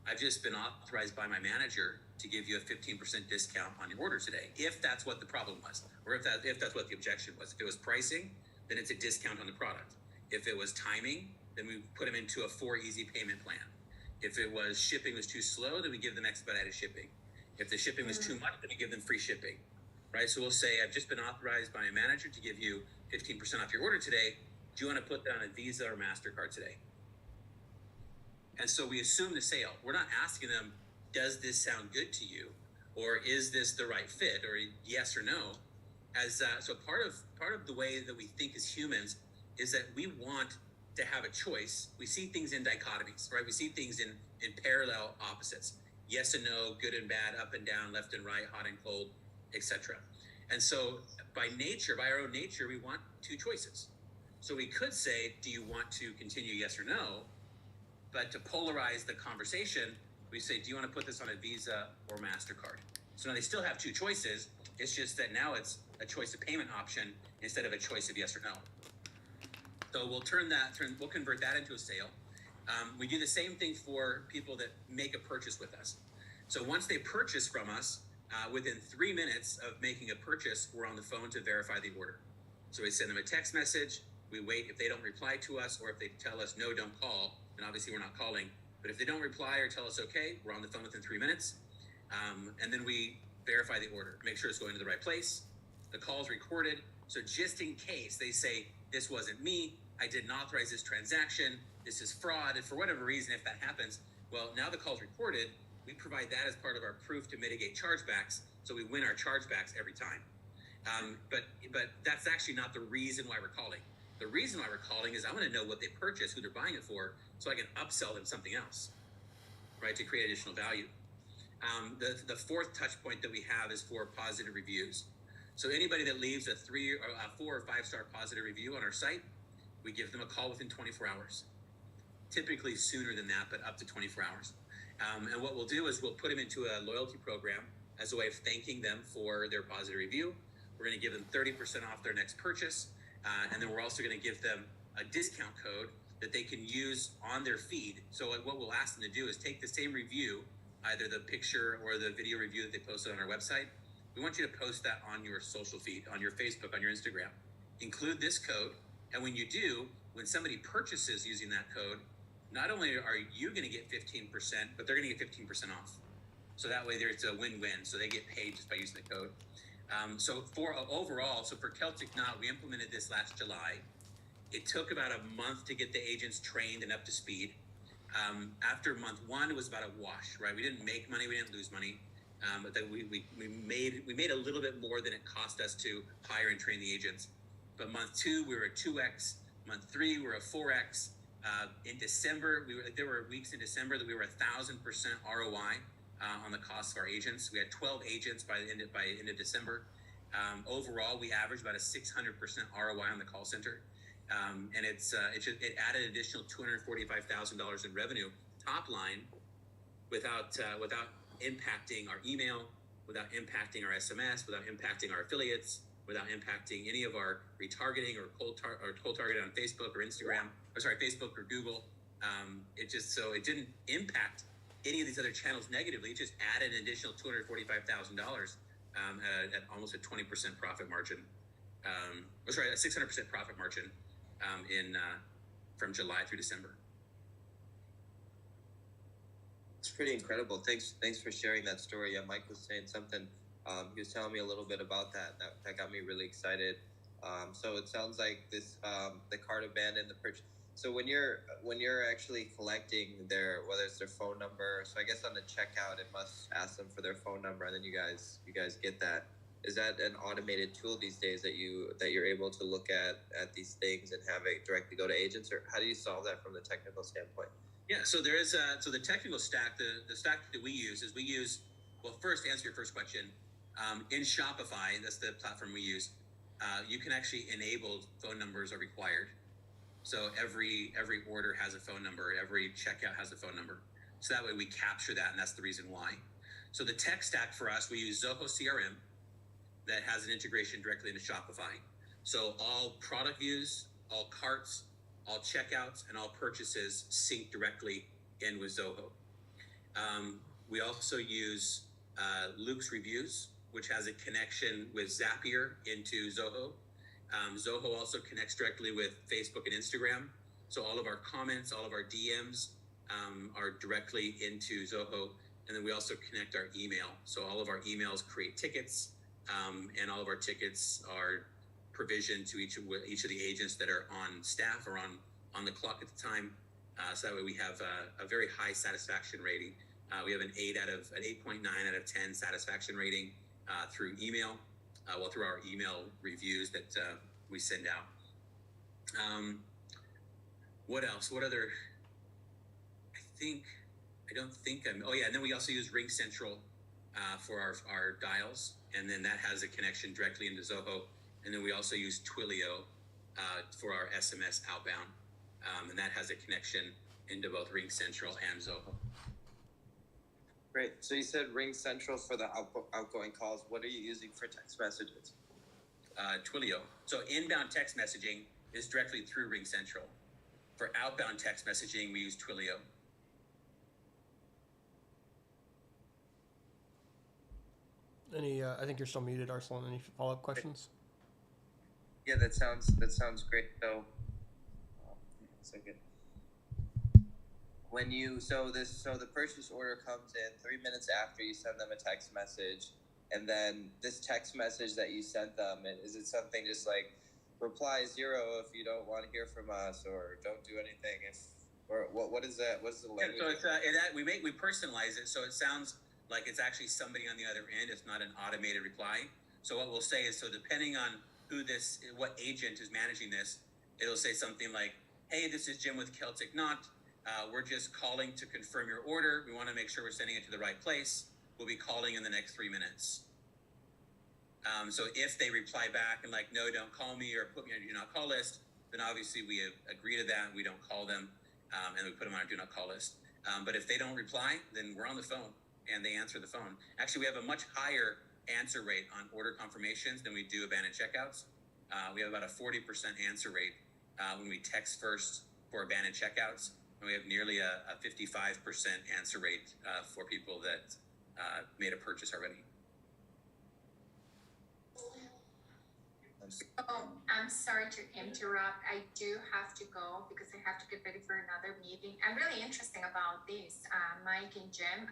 I've just been authorized by my manager to give you a 15% discount on your order today, if that's what the problem was, or if that's what the objection was. If it was pricing, then it's a discount on the product. If it was timing, then we put them into a 4 easy payment plan. If it was shipping was too slow, then we give them expedited shipping. If the shipping was too much, then we give them free shipping, right? So we'll say, I've just been authorized by a manager to give you 15% off your order today. Do you want to put that on a Visa or MasterCard today? And so we assume the sale. We're not asking them, does this sound good to you? Or is this the right fit? Or yes or no? So part of the way that we think as humans is that we want to have a choice. We see things in dichotomies, right? We see things in parallel opposites. Yes and no, good and bad, up and down, left and right, hot and cold, etc. And so by our own nature, we want 2 choices. So we could say, do you want to continue yes or no? But to polarize the conversation, we say, do you want to put this on a Visa or MasterCard? So now they still have 2 choices. It's just that now it's a choice of payment option instead of a choice of yes or no. So we'll convert that into a sale. We do the same thing for people that make a purchase with us. So once they purchase from us, within 3 minutes of making a purchase, we're on the phone to verify the order. So we send them a text message. We wait. If they don't reply to us, or if they tell us no, don't call, then obviously we're not calling. But if they don't reply or tell us okay, we're on the phone within 3 minutes. And then we verify the order, make sure it's going to the right place. The call's recorded. So just in case they say, this wasn't me, I didn't authorize this transaction, this is fraud, and for whatever reason, if that happens, well, now the call's recorded. We provide that as part of our proof to mitigate chargebacks. So we win our chargebacks every time. But that's actually not the reason why we're calling. The reason why we're calling is I want to know what they purchased, who they're buying it for, so I can upsell them something else, right, to create additional value. The fourth touch point that we have is for positive reviews. So anybody that leaves a 4 or 5 star positive review on our site, we give them a call within 24 hours. Typically sooner than that, but up to 24 hours. And what we'll do is we'll put them into a loyalty program as a way of thanking them for their positive review. We're going to give them 30% off their next purchase. And then we're also going to give them a discount code that they can use on their feed. So what we'll ask them to do is take the same review, either the picture or the video review that they posted on our website. We want you to post that on your social feed, on your Facebook, on your Instagram. Include this code. And when you do, when somebody purchases using that code, not only are you going to get 15%, but they're going to get 15% off. So that way it's a win-win. So they get paid just by using the code. So for overall, so for Celtic Knot, we implemented this last July. It took about a month to get the agents trained and up to speed. After month 1, it was about a wash, right? We didn't make money, we didn't lose money, but then we made a little bit more than it cost us to hire and train the agents. But month 2, we were at 2x. Month 3, we were at 4x. In December, there were weeks in December that we were 1,000% ROI on the cost of our agents. We had 12 agents by the end of December. Overall, we averaged about a 600% ROI on the call center. And it added an additional $245,000 in revenue top line without impacting our email, without impacting our SMS, without impacting our affiliates, without impacting any of our retargeting or cold targeting on Facebook or Instagram, Facebook or Google. It didn't impact any of these other channels negatively. It just added an additional $245,000 at almost a 20% profit margin. A 600% profit margin from July through December. It's pretty incredible. Thanks for sharing that story. Yeah, Mike was saying something. He was telling me a little bit about that. That got me really excited. So it sounds like this the cart abandoned the purchase. So when you're actually collecting whether it's their phone number, so I guess on the checkout it must ask them for their phone number, and then you guys get that. Is that an automated tool these days that you're able to look at these things and have it directly go to agents, or how do you solve that from the technical standpoint? Yeah, so there is the technical stack. The stack that we use is well, first to answer your first question, in Shopify, that's the platform we use. You can actually enable phone numbers are required. So every order has a phone number, every checkout has a phone number. So that way we capture that, and that's the reason why. So the tech stack for us, we use Zoho CRM that has an integration directly into Shopify. So all product views, all carts, all checkouts, and all purchases sync directly in with Zoho. We also use Luke's Reviews, which has a connection with Zapier into Zoho. Zoho also connects directly with Facebook and Instagram. So all of our comments, all of our DMs are directly into Zoho. And then we also connect our email. So all of our emails create tickets, and all of our tickets are provisioned to each of the agents that are on staff or on the clock at the time. So that way we have a very high satisfaction rating. We have an 8.9 out of 10 satisfaction rating through email. Through our email reviews that we send out. What else? What other? And then we also use Ring Central for our dials, and then that has a connection directly into Zoho. And then we also use Twilio for our SMS outbound, and that has a connection into both Ring Central and Zoho. Great. So you said Ring Central for the outgoing calls. What are you using for text messages? Twilio. So inbound text messaging is directly through Ring Central. For outbound text messaging, we use Twilio. I think you're still muted, Arsalan. Any follow-up questions? Yeah, that sounds great. So, a second. When you so the purchase order comes in 3 minutes after you send them a text message, and then this text message that you sent them, is it something just like reply 0 if you don't want to hear from us, or don't do anything if, or what is that? What's the language? So it's we personalize it so it sounds like it's actually somebody on the other end. It's not an automated reply. So what we'll say is, so depending on what agent is managing this, it'll say something like, "Hey, this is Jim with Celtic Knot. We're just calling to confirm your order. We want to make sure we're sending it to the right place. We'll be calling in the next 3 minutes." So if they reply back and like, "No, don't call me," or "Put me on your do not call list," then obviously we agree to that. We don't call them, and we put them on our do not call list. But if they don't reply, then we're on the phone and they answer the phone. Actually, we have a much higher answer rate on order confirmations than we do abandoned checkouts. We have about a 40% answer rate when we text first for abandoned checkouts. And we have nearly a 55% answer rate for people that made a purchase already. Oh, I'm sorry to interrupt. I do have to go because I have to get ready for another meeting. I'm really interested about this, Mike and Jim.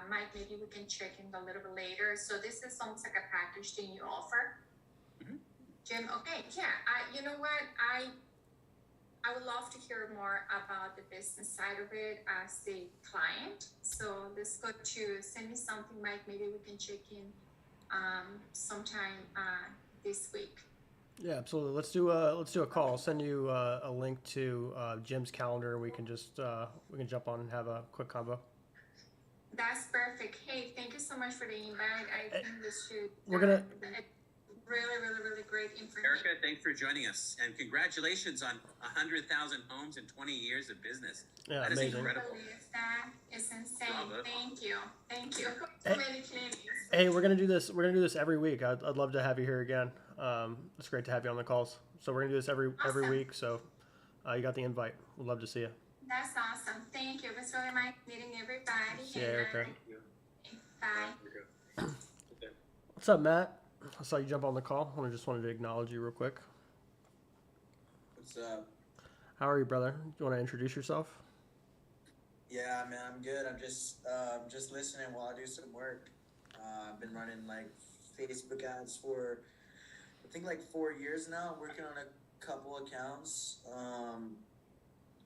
Mike, maybe we can check in a little bit later. So this is almost like a package thing you offer. Mhm. Jim, okay, yeah. You know what? I would love to hear more about the business side of it as a client. So let's go to send me something, Mike. Maybe we can check in sometime this week. Yeah, absolutely. Let's do a call. I'll send you a link to Jim's calendar. We can just we can jump on and have a quick combo. That's perfect. Hey, thank you so much for the invite. I think this should We're gonna- really great information. Erica, thanks for joining us, and congratulations on 100,000 homes in 20 years of business. Yeah, That is amazing. incredible. Believe that is insane. Bravo. Thank you. So many Canadians. Hey, we're gonna do this. We're gonna do this every week. I'd love to have you here again. It's great to have you on the calls. So we're gonna do this every Awesome. week. So you got the invite. We'd love to see you. That's awesome. Thank you. It was really nice meeting everybody. See you, Erica. Bye. What's up, Matt? I saw you jump on the call. I just wanted to acknowledge you real quick. What's up? How are you, brother? Do you want to introduce yourself? Yeah, man, I'm good. I'm just listening while I do some work. I've been running like Facebook ads for I think like 4 years now. I'm working on a couple accounts.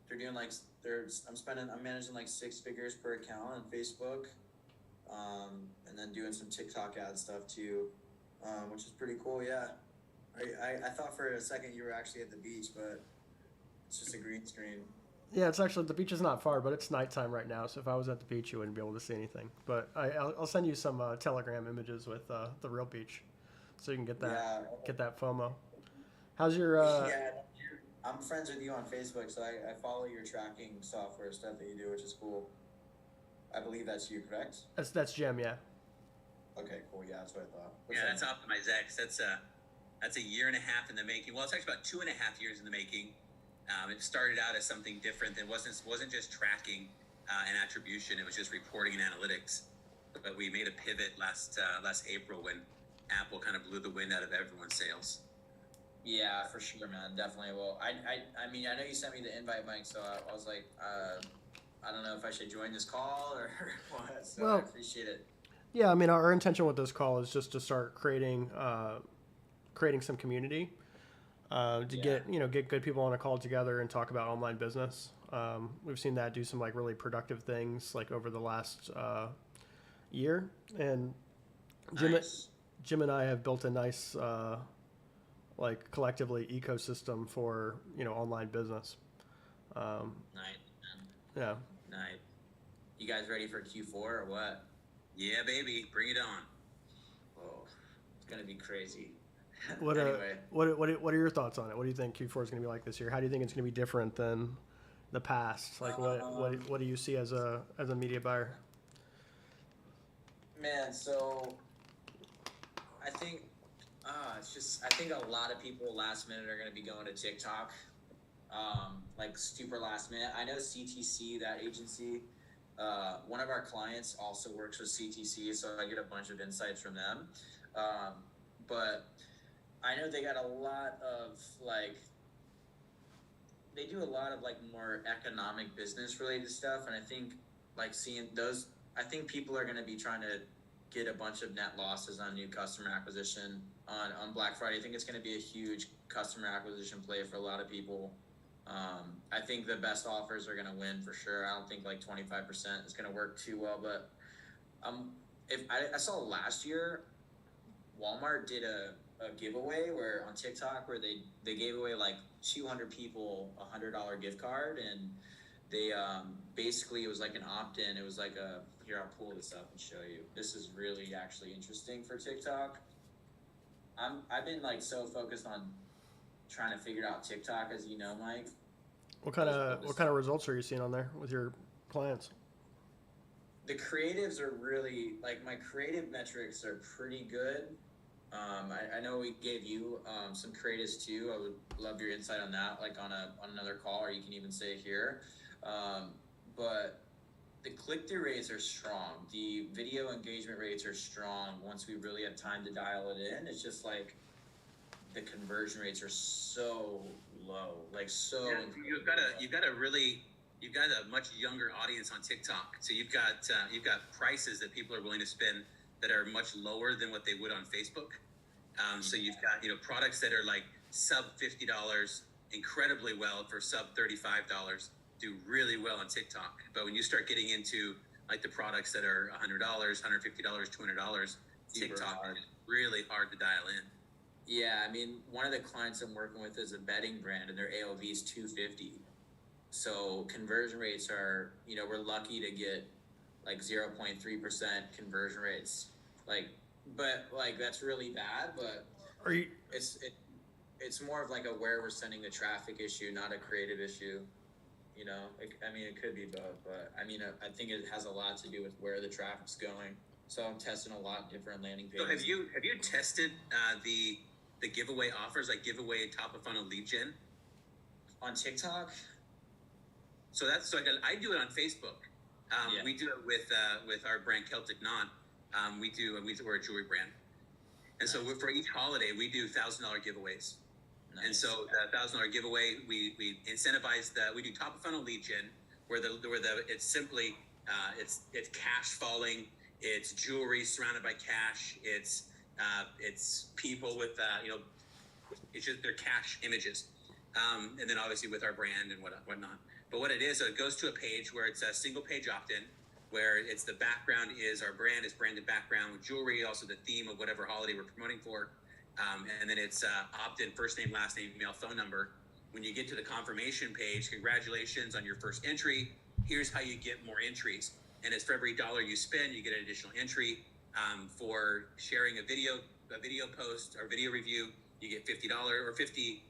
They're doing like I'm managing like 6 figures per account on Facebook. And then doing some TikTok ad stuff too. Which is pretty cool. Yeah, I thought for a second you were actually at the beach, but it's just a green screen. Yeah, it's actually, the beach is not far, but it's nighttime right now. So if I was at the beach, you wouldn't be able to see anything. But I'll send you some Telegram images with the real beach, so you can get that FOMO. How's your? Yeah, I'm friends with you on Facebook, so I follow your tracking software stuff that you do, which is cool. I believe that's you, correct? That's Jim. Yeah. Okay, cool. Yeah, that's what I thought. What's Yeah, that? that's OptimizeX. That's a year and a half in the making. Well, it's actually about 2.5 years in the making. It started out as something different. It wasn't just tracking and attribution. It was just reporting and analytics. But we made a pivot last April when Apple kind of blew the wind out of everyone's sails. Yeah, for sure, man. Definitely. Well, I mean, I know you sent me the invite, Mike, so I was like, I don't know if I should join this call or what. So Well, I appreciate it. Yeah, I mean, our intention with this call is just to start creating some community to get good people on a call together and talk about online business. We've seen that do some like really productive things like over the last year, and Nice. Jim and I have built a nice like collectively ecosystem for online business. Night, Yeah. night. You guys ready for Q4 or what? Yeah, baby, bring it on. Oh, it's gonna be crazy. What Anyway. what are your thoughts on it? What do you think Q4 is going to be like this year? How do you think it's going to be different than the past? Like what do you see as a media buyer? Man, so I think I think a lot of people last minute are going to be going to TikTok, like super last minute. I know CTC, that agency, one of our clients also works with CTC, so I get a bunch of insights from them. But I know they got a lot of like, they do a lot of like more economic business related stuff, and I think like seeing those, I think people are going to be trying to get a bunch of net losses on new customer acquisition on Black Friday. I think it's going to be a huge customer acquisition play for a lot of people. I think the best offers are going to win for sure. I don't think like 25% is going to work too well, but if I saw last year, Walmart did a giveaway where on TikTok where they gave away like 200 people $100 gift card, and they basically it was like an opt-in. It was like a, here, I'll pull this up and show you. This is really actually interesting for TikTok. I've been like so focused on trying to figure out TikTok, as you know, Mike. What kind of results are you seeing on there with your clients? The creatives are really like, my creative metrics are pretty good. I know we gave you some creatives too. I would love your insight on that, like on another call, or you can even say it here. But the click-through rates are strong. The video engagement rates are strong. Once we really have time to dial it in, it's just like the conversion rates are so low, like so. Yeah, you've got a much younger audience on TikTok. So you've got prices that people are willing to spend that are much lower than what they would on Facebook. So you've got products that are like sub $50 incredibly well for sub $35, do really well on TikTok. But when you start getting into like the products that are $100, $150, $200, TikTok is really hard to dial in. Yeah, I mean, one of the clients I'm working with is a bedding brand, and their AOV is $250. So conversion rates are, we're lucky to get like 0.3% conversion rates. But that's really bad. But it's more of like a where we're sending the traffic issue, not a creative issue. It could be both, but I think it has a lot to do with where the traffic's going. So I'm testing a lot of different landing pages. So have you tested the giveaway offers, like giveaway top of funnel lead gen on TikTok? So I do it on Facebook. We do it with our brand Celtic Knot. We're a jewelry brand, and so for each holiday we do $1,000 giveaways. Nice. And so the $1,000 giveaway, we incentivize we do top of funnel lead gen, where it's simply it's cash falling, it's jewelry surrounded by cash, it's people with it's just their cash images, and then obviously with our brand and whatnot. But what it is, it goes to a page where it's a single page opt-in, where it's the background is our brand, is branded background with jewelry, also the theme of whatever holiday we're promoting for. And then it's opt-in, first name, last name, email, phone number. When you get to the confirmation page, congratulations on your first entry. Here's how you get more entries. And it's for every dollar you spend, you get an additional entry. For sharing a video post or video review, you get $50 or 50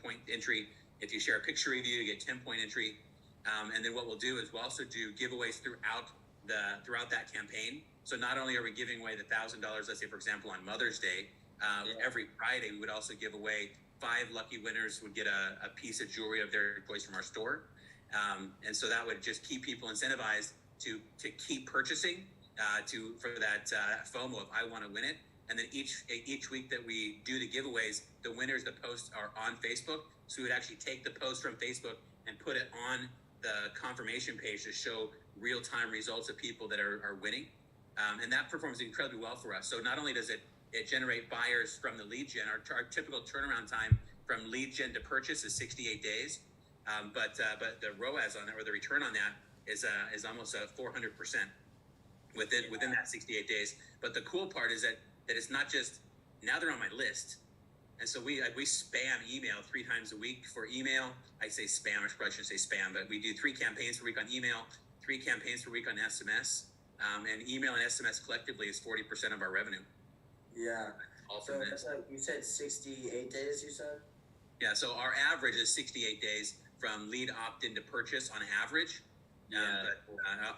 point entry. If you share a picture review, you get 10-point entry. And then what we'll do is we'll also do giveaways throughout that campaign. So not only are we giving away the $1,000, let's say for example on Mother's Day, every Friday we would also give away 5 lucky winners would get a piece of jewelry of their choice from our store. And so that would just keep people incentivized to keep purchasing, for that FOMO of I want to win it. And then each week that we do the giveaways, the winners, the posts are on Facebook. So we would actually take the post from Facebook and put it on the confirmation page to show real-time results of people that are winning. And that performs incredibly well for us. So not only does it generate buyers from the lead gen, our typical turnaround time from lead gen to purchase is 68 days. But the ROAS on it, or the return on that, is almost 400% within that 68 days. But the cool part is that it's not just, now they're on my list. And so we spam email 3 times a week for email. I say spam, I probably shouldn't say spam, but we do 3 campaigns per week on email, 3 campaigns per week on SMS. And email and SMS collectively is 40% of our revenue. Yeah. All so from this. You said 68 days, you said? Yeah, so our average is 68 days from lead opt-in to purchase on average. But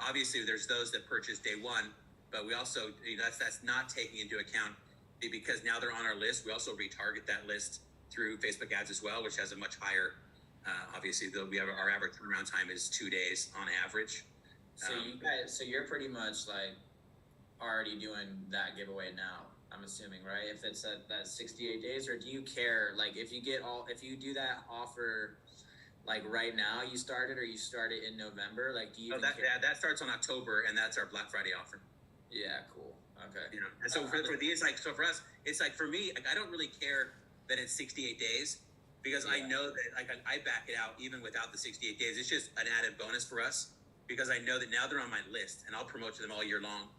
obviously there's those that purchase day one, but we also, that's not taking into account, because now they're on our list. We also retarget that list through Facebook ads as well, which has a much higher, obviously though we have our average turnaround time is 2 days on average. So you're pretty much like already doing that giveaway now. I'm assuming, right? If it's at that 68 days, or do you care? Like, if you do that offer, like right now, you start it, or you start it in November, like, do you Oh, even care? that starts on October, and that's our Black Friday offer. Yeah, cool. Okay. You know, and so for these, like, so for us, it's like, for me, like, I don't really care that it's 68 days, because I Yeah. know that, like, I back it out even without the 68 days. It's just an added bonus for us, because I know that now they're on my list, and I'll promote to them all year long.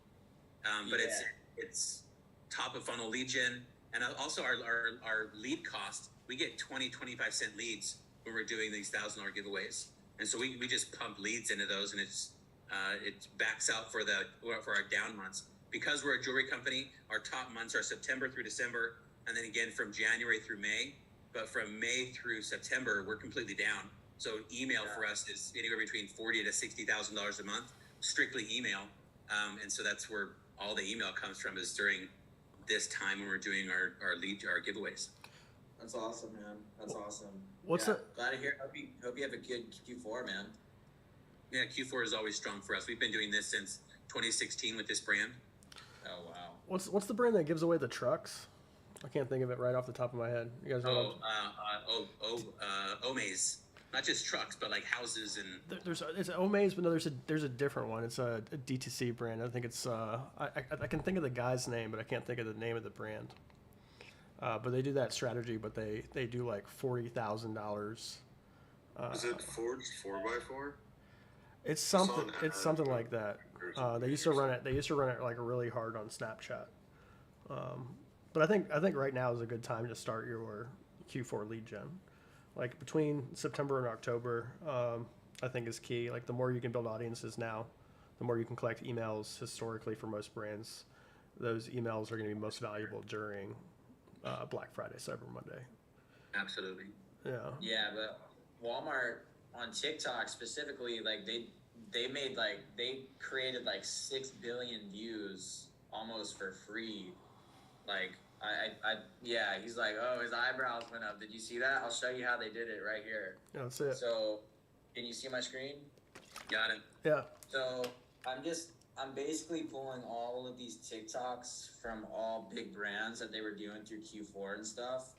But Yeah. it's top of funnel lead gen, and also our lead cost. We get 25 cent leads when we're doing these $1,000 giveaways, and so we just pump leads into those, and it backs out for our down months. Because we're a jewelry company, our top months are September through December, and then again from January through May. But from May through September, we're completely down. So email for us is anywhere between $40,000 to $60,000 a month, strictly email. And so that's where all the email comes from, is during this time when we're doing our giveaways. That's awesome, man. That's awesome. What's Glad to hear. Hope you have a good Q4, man. Yeah, Q4 is always strong for us. We've been doing this since 2016 with this brand. Oh wow. What's the brand that gives away the trucks? I can't think of it right off the top of my head. You guys know? Omaze. Not just trucks, but like houses and. It's Omaze, but no, there's a different one. It's a DTC brand. I think it's I can think of the guy's name, but I can't think of the name of the brand. But they do that strategy, but they do like $40,000. Is it Forged 4x4? It's saw an something. It's ad something for- like that. or something They used to or run it. They used to run it like really hard on Snapchat. But I think right now is a good time to start your Q4 lead gen. Like between September and October, I think is key. Like the more you can build audiences now, the more you can collect emails. Historically, for most brands, those emails are going to be most valuable during Black Friday, Cyber Monday. Absolutely. Yeah. Yeah, but Walmart on TikTok specifically, like they created like 6 billion views almost for free. Like yeah, he's like, oh, his eyebrows went up. Did you see that? I'll show you how they did it right here. Yeah, that's it. So, can you see my screen? Got it. Yeah. So I'm basically pulling all of these TikToks from all big brands that they were doing through Q4 and stuff.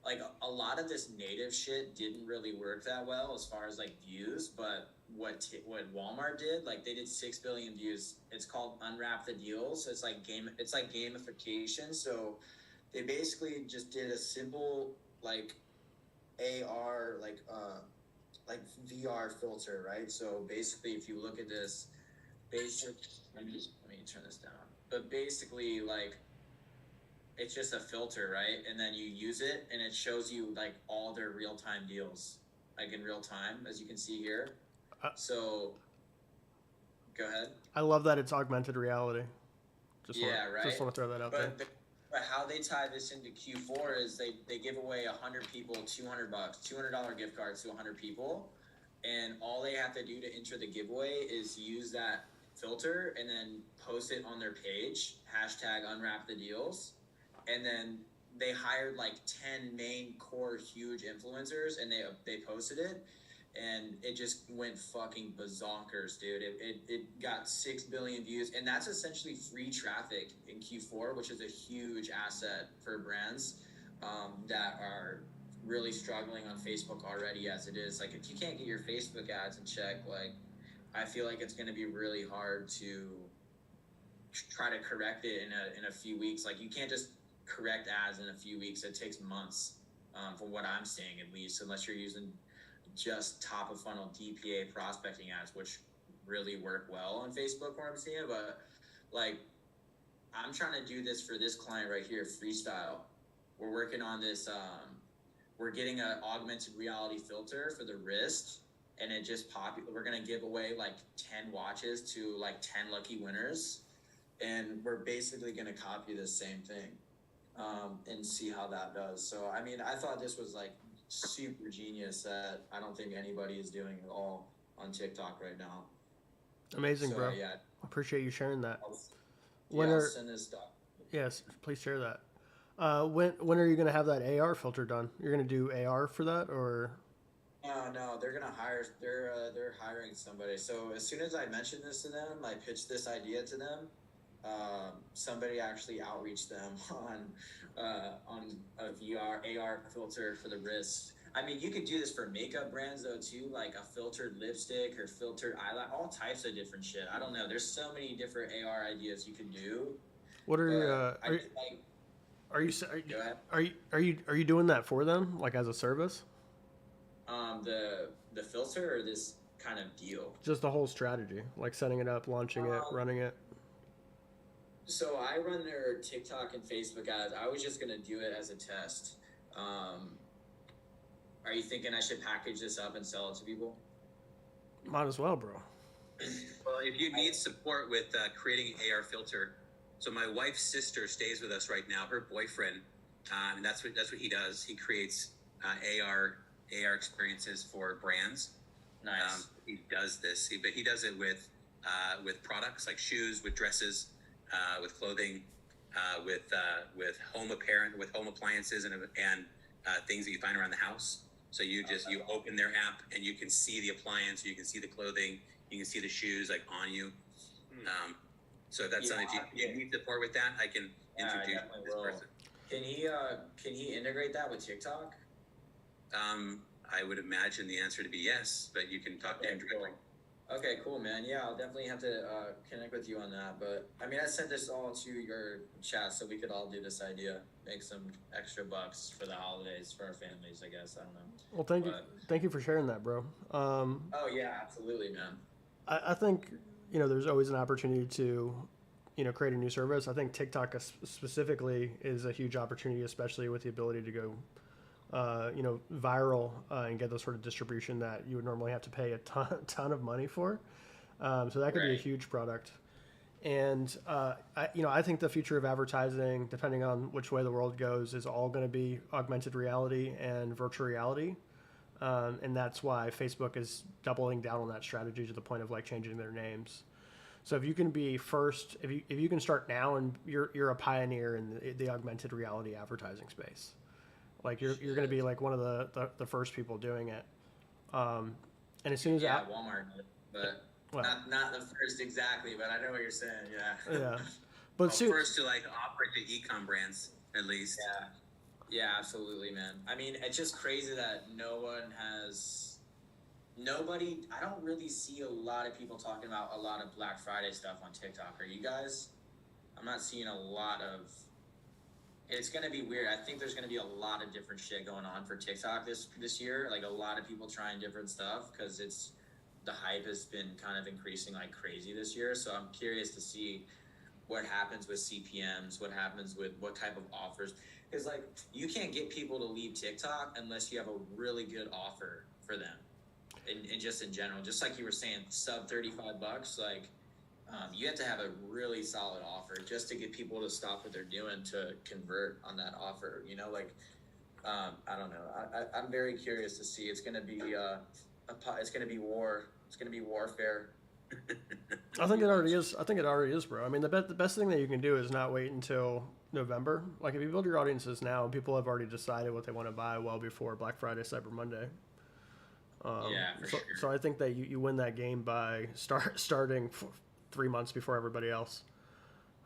Like a lot of this native shit didn't really work that well as far as like views, but what Walmart did, like they did 6 billion views. It's called Unwrap the Deals. So it's like gamification. So they basically just did a simple like AR like VR filter, right? So basically, if you look at this, let me turn this down. But basically, like, it's just a filter, right? And then you use it, and it shows you like all their real-time deals, like in real time, as you can see here. So, go ahead. I love that it's augmented reality. Just right. want to throw that out there. But how they tie this into Q4 is they give away 100 people $200, $200 gift cards to 100 people, and all they have to do to enter the giveaway is use that filter and then post it on their page, #UnwrapTheDeals, and then they hired like 10 main core huge influencers, and they posted it, and it just went fucking bazonkers, dude. It got 6 billion views, and that's essentially free traffic in Q4, which is a huge asset for brands that are really struggling on Facebook already as it is. Like, if you can't get your Facebook ads in check, like, I feel like it's going to be really hard to try to correct it in a few weeks. Like, you can't just correct ads in a few weeks. It takes months, from what I'm seeing at least, unless you're using just top of funnel DPA prospecting ads, which really work well on Facebook where I'm seeing it. But like, I'm trying to do this for this client right here, Freestyle. We're working on this. We're getting an augmented reality filter for the wrist, and it just we're going to give away like 10 watches to like 10 lucky winners. And we're basically going to copy the same thing, and see how that does. So, I mean, I thought this was like super genius that I don't think anybody is doing at all on TikTok right now. Amazing, So, bro. yeah, Appreciate you sharing that. I'll send this stuff. Yes, please share that. When are you going to have that AR filter done? You're going to do AR for that, or? No, they're gonna hire. They're hiring somebody. So as soon as I mentioned this to them, I pitched this idea to them. somebody actually outreached them on a VR AR filter for the wrist. I mean, you could do this for makeup brands though too, like a filtered lipstick or filtered eyeliner, all types of different shit. I don't know. There's so many different AR ideas you could do. What are your, I just like, go ahead. are you doing that for them, like as a service? The filter or this kind of deal. Just the whole strategy, like setting it up, launching it, running it. So I run their TikTok and Facebook ads. I was just gonna do it as a test. Are you thinking I should package this up and sell it to people? Might as well, bro. Well, if you need support with creating an AR filter, so my wife's sister stays with us right now. Her boyfriend, and that's what he does. He creates AR experiences for brands. Nice. He does this, but he does it with products like shoes, with dresses, with clothing, with home appliances, and things that you find around the house. So you open their app and you can see the appliance, you can see the clothing, you can see the shoes like on you. So if that's something if you need support with that, I can introduce you to this person. Can he integrate that with TikTok? I would imagine the answer to be yes, but you can talk to him directly. Cool. Okay, cool, man. Yeah, I'll definitely have to connect with you on that. But I mean, I sent this all to your chat so we could all do this idea, make some extra bucks for the holidays for our families. I guess I don't know. Well, thank you for sharing that, bro. Oh yeah, absolutely, man. I think there's always an opportunity to create a new service. I think TikTok specifically is a huge opportunity, especially with the ability to go viral and get the sort of distribution that you would normally have to pay a ton of money for. So that could be a huge product. And I think the future of advertising, depending on which way the world goes, is all going to be augmented reality and virtual reality. And that's why Facebook is doubling down on that strategy to the point of like changing their names. So if you can be first, if you can start now, and you're a pioneer in the augmented reality advertising space. Like you're going to be like one of the first people doing it. And as soon as Walmart, but not the first exactly, but I know what you're saying. Yeah. Yeah. But first to like operate the e-com brands at least. Yeah. Yeah, absolutely, man. I mean, it's just crazy that I don't really see a lot of people talking about a lot of Black Friday stuff on TikTok. Are you guys? I'm not seeing a lot of. It's going to be weird. I think there's going to be a lot of different shit going on for TikTok this year. Like a lot of people trying different stuff because the hype has been kind of increasing like crazy this year. So I'm curious to see what happens with CPMs, what happens with what type of offers. Because like you can't get people to leave TikTok unless you have a really good offer for them. And just in general, just like you were saying, sub $35, like you have to have a really solid offer just to get people to stop what they're doing to convert on that offer. I don't know. I'm very curious to see. It's going to be it's going to be war. It's going to be warfare. I think it already is, bro. I mean, the best thing that you can do is not wait until November. Like if you build your audiences now, people have already decided what they want to buy well before Black Friday, Cyber Monday. So I think that you win that game by starting 3 months before everybody else.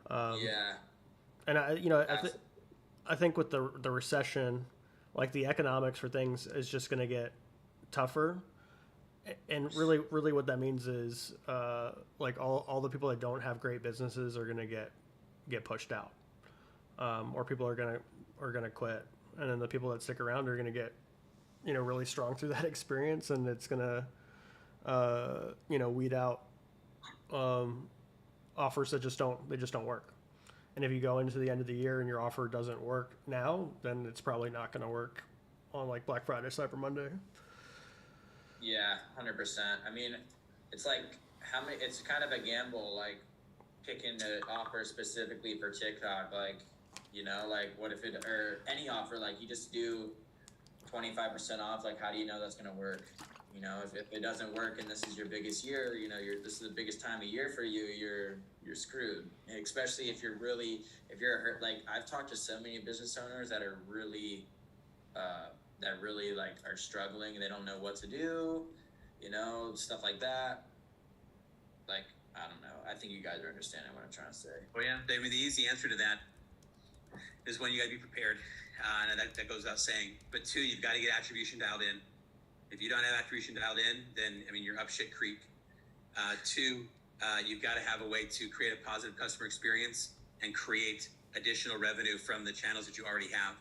And I think with the recession, like the economics for things is just going to get tougher. And really what that means is like all the people that don't have great businesses are going to get pushed out. Or people are going to quit. And then the people that stick around are going to get really strong through that experience, and it's gonna weed out offers that just don't work. And if you go into the end of the year and your offer doesn't work now, then it's probably not going to work on like Black Friday, Cyber Monday. Yeah, 100%. I mean, it's like it's kind of a gamble, like picking an offer specifically for TikTok, like like what if or any offer, like you just do 25% off, like how do you know that's going to work? If it doesn't work and this is your biggest year, this is the biggest time of year for you, you're screwed. And especially if you're hurt. Like I've talked to so many business owners that are really like are struggling and they don't know what to do, stuff like that. Like I don't know. I think you guys are understanding what I'm trying to say. Well, yeah, I mean, the easy answer to that is one, you got to be prepared. And that goes without saying. But two, you've got to get attribution dialed in. If you don't have attribution dialed in, then, I mean, you're up shit creek. Two, you've got to have a way to create a positive customer experience and create additional revenue from the channels that you already have.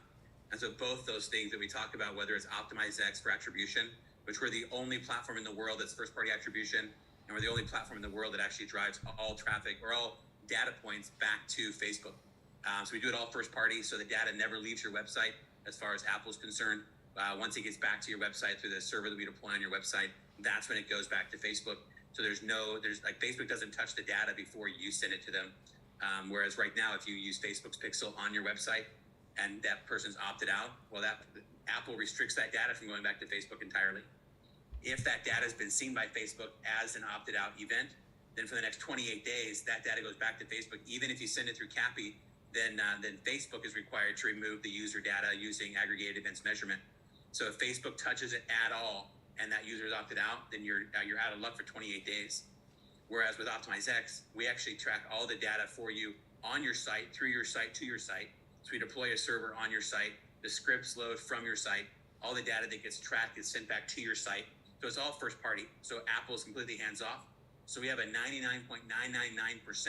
And so both those things that we talk about, whether it's OptimizeX for attribution, which we're the only platform in the world that's first-party attribution, and we're the only platform in the world that actually drives all traffic or all data points back to Facebook. So we do it all first-party, so the data never leaves your website as far as Apple's concerned. Once it gets back to your website through the server that we deploy on your website, that's when it goes back to Facebook. So there's like Facebook doesn't touch the data before you send it to them. Whereas right now, if you use Facebook's Pixel on your website and that person's opted out, well, that Apple restricts that data from going back to Facebook entirely. If that data has been seen by Facebook as an opted out event, then for the next 28 days, that data goes back to Facebook. Even if you send it through CAPI, then Facebook is required to remove the user data using aggregated events measurement. So if Facebook touches it at all and that user is opted out, then you're out of luck for 28 days. Whereas with OptimizeX, we actually track all the data for you on your site, through your site, to your site. So we deploy a server on your site, the scripts load from your site, all the data that gets tracked gets sent back to your site. So it's all first party. So Apple's completely hands off. So we have a 99.999%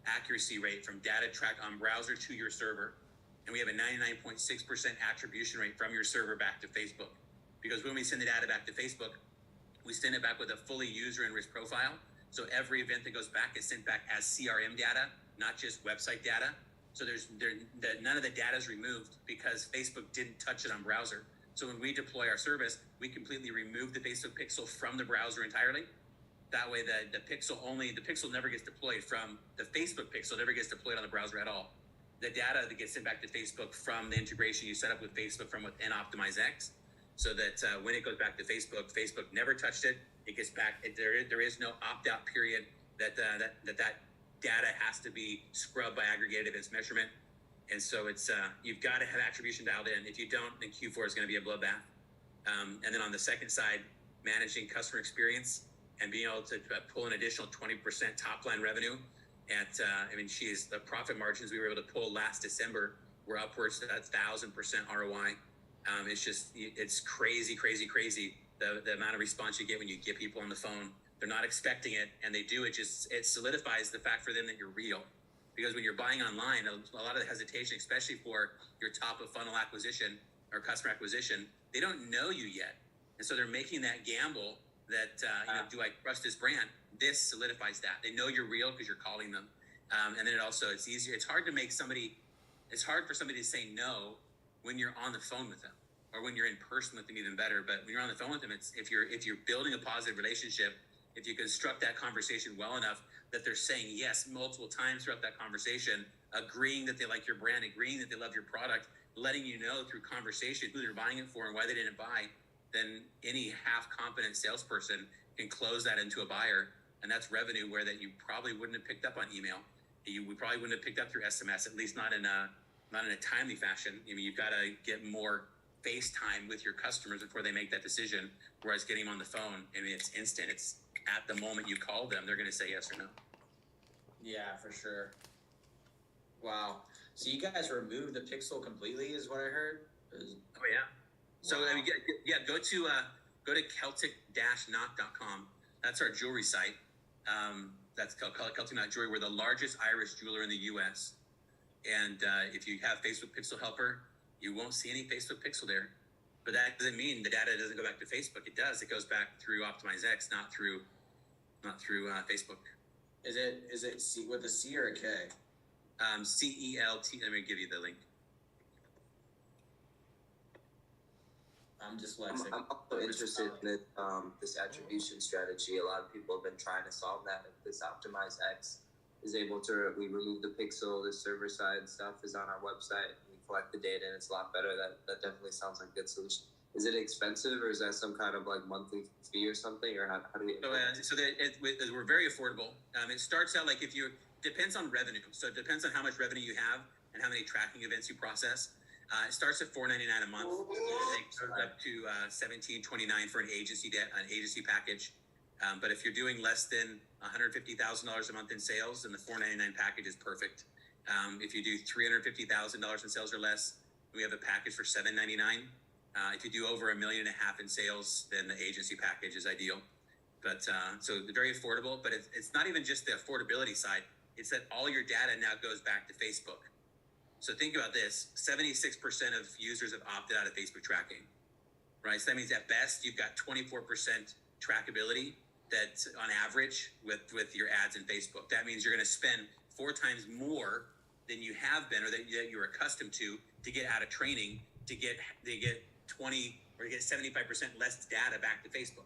accuracy rate from data tracked on browser to your server. And we have a 99.6% attribution rate from your server back to Facebook. Because when we send the data back to Facebook, we send it back with a fully user and risk profile. So every event that goes back is sent back as CRM data, not just website data. So none of the data is removed because Facebook didn't touch it on browser. So when we deploy our service, we completely remove the Facebook pixel from the browser entirely. That way the pixel never gets deployed from the Facebook pixel, never gets deployed on the browser at all. The data that gets sent back to Facebook from the integration you set up with Facebook from within OptimizeX, so that when it goes back to Facebook, Facebook never touched it. It gets back. There is no opt-out period that data has to be scrubbed by aggregated events measurement. And so it's you've got to have attribution dialed in. If you don't, then Q4 is going to be a bloodbath. And then on the second side, managing customer experience and being able to pull an additional 20% top line revenue at, the profit margins we were able to pull last December were upwards to 1,000% ROI. It's crazy, crazy, crazy. The amount of response you get when you get people on the phone. They're not expecting it, and they do. It solidifies the fact for them that you're real. Because when you're buying online, a lot of the hesitation, especially for your top of funnel acquisition or customer acquisition, they don't know you yet. And so they're making that gamble that, do I trust this brand? This solidifies that. They know you're real because you're calling them. And then it's easier. It's hard for somebody to say no when you're on the phone with them, or when you're in person with them, even better. But when you're on the phone with them, if you're building a positive relationship, if you construct that conversation well enough that they're saying yes multiple times throughout that conversation, agreeing that they like your brand, agreeing that they love your product, letting you know through conversation who they're buying it for and why they didn't buy, then any half-competent salesperson can close that into a buyer. And that's revenue where that you probably wouldn't have picked up on email. We probably wouldn't have picked up through SMS, at least not in a timely fashion. I mean, you've got to get more face time with your customers before they make that decision. Whereas getting them on the phone, it's instant. It's at the moment you call them, they're going to say yes or no. Yeah, for sure. Wow. So you guys removed the pixel completely, is what I heard. Oh yeah. So Wow. Go to Celtic-Knot.com. That's our jewelry site. That's called Celtic Knot Jewelry. We're the largest Irish jeweler in the U.S. And if you have Facebook Pixel Helper, you won't see any Facebook Pixel there. But that doesn't mean the data doesn't go back to Facebook. It does. It goes back through OptimizeX, not through Facebook. Is it C with a C or a K? CELT. Let me give you the link. I'm dyslexic. I'm also interested in this attribution strategy. A lot of people have been trying to solve that. If this OptimizeX is able to, we remove the pixel, the server side stuff is on our website. We collect the data, and it's a lot better. That definitely sounds like a good solution. Is it expensive, or is that some kind of like monthly fee or something, or how do we? We're very affordable. It starts out like depends on revenue. So it depends on how much revenue you have and how many tracking events you process. It starts at $4.99 a month. It goes up to $17.29 for an agency package. But if you're doing less than $150,000 a month in sales, then the $499 package is perfect. If you do $350,000 in sales or less, we have a package for $799. If you do over $1.5 million in sales, then the agency package is ideal. But so they're very affordable. But it's not even just the affordability side. It's that all your data now goes back to Facebook. So think about this: 76% of users have opted out of Facebook tracking, right? So that means at best you've got 24% trackability. That's on average with your ads in Facebook. That means you're going to spend 4 times more than you have been or that you're accustomed to get out of training to get 20 or to get 75% less data back to Facebook.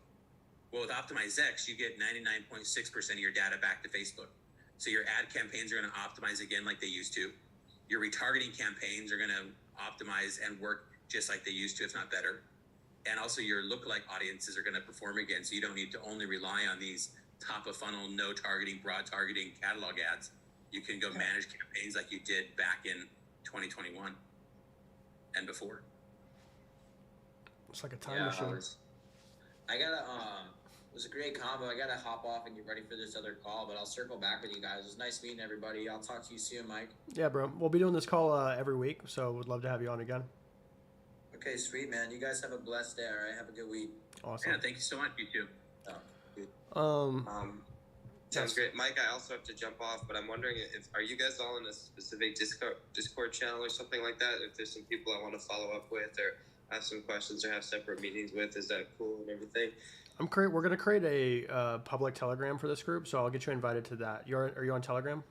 Well, with OptimizeX, you get 99.6% of your data back to Facebook. So your ad campaigns are going to optimize again like they used to. Your retargeting campaigns are going to optimize and work just like they used to, if not better. And also your lookalike audiences are going to perform again. So you don't need to only rely on these top of funnel, no targeting, broad targeting catalog ads. You can go manage campaigns like you did back in 2021 and before. It's like a time machine. I gotta it was a great combo. I gotta hop off and get ready for this other call, but I'll circle back with you guys. It was nice meeting everybody. I'll talk to you soon, Mike. Yeah, bro. We'll be doing this call every week, so would love to have you on again. Okay, sweet, man. You guys have a blessed day, all right? Have a good week. Awesome. Yeah, thank you so much. You too. Sounds great, Mike. I also have to jump off, but I'm wondering if are you guys all in a specific Discord channel or something like that? If there's some people I want to follow up with or ask some questions or have separate meetings with, is that cool and everything? We're gonna create a public Telegram for this group, so I'll get you invited to that. Are you on Telegram?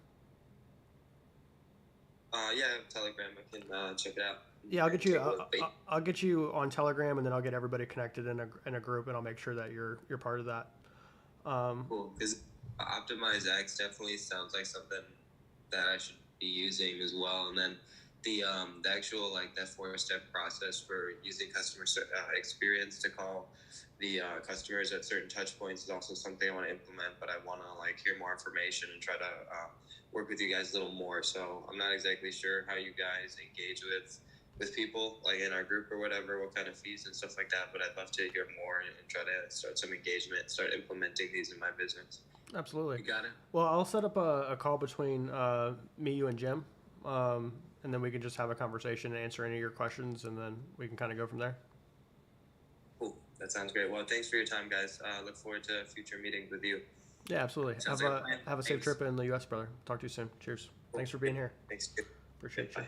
Yeah, I have Telegram. I can check it out. Yeah, I'll get you on Telegram, and then I'll get everybody connected in a group, and I'll make sure that you're part of that. Cool, because OptimizeX definitely sounds like something that I should be using as well. And then the actual like that 4-step process for using customer experience to call the customers at certain touch points is also something I want to implement. But I want to like hear more information and try to work with you guys a little more. So I'm not exactly sure how you guys engage with people like in our group or whatever, what kind of fees and stuff like that. But I'd love to hear more and try to start some engagement, start implementing these in my business. Absolutely. You got it. Well, I'll set up a call between me, you, and Jim, and then we can just have a conversation and answer any of your questions, and then we can kind of go from there. Cool. That sounds great. Well, thanks for your time, guys. Look forward to future meetings with you. Yeah, absolutely. Sounds like a plan. Have a safe Thanks. trip in the U.S., brother. Talk to you soon. Cheers. Thanks for being here. Thanks. Appreciate Bye. you.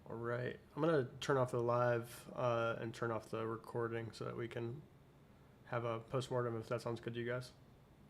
All right. I'm going to turn off the live and turn off the recording so that we can have a postmortem if that sounds good to you guys.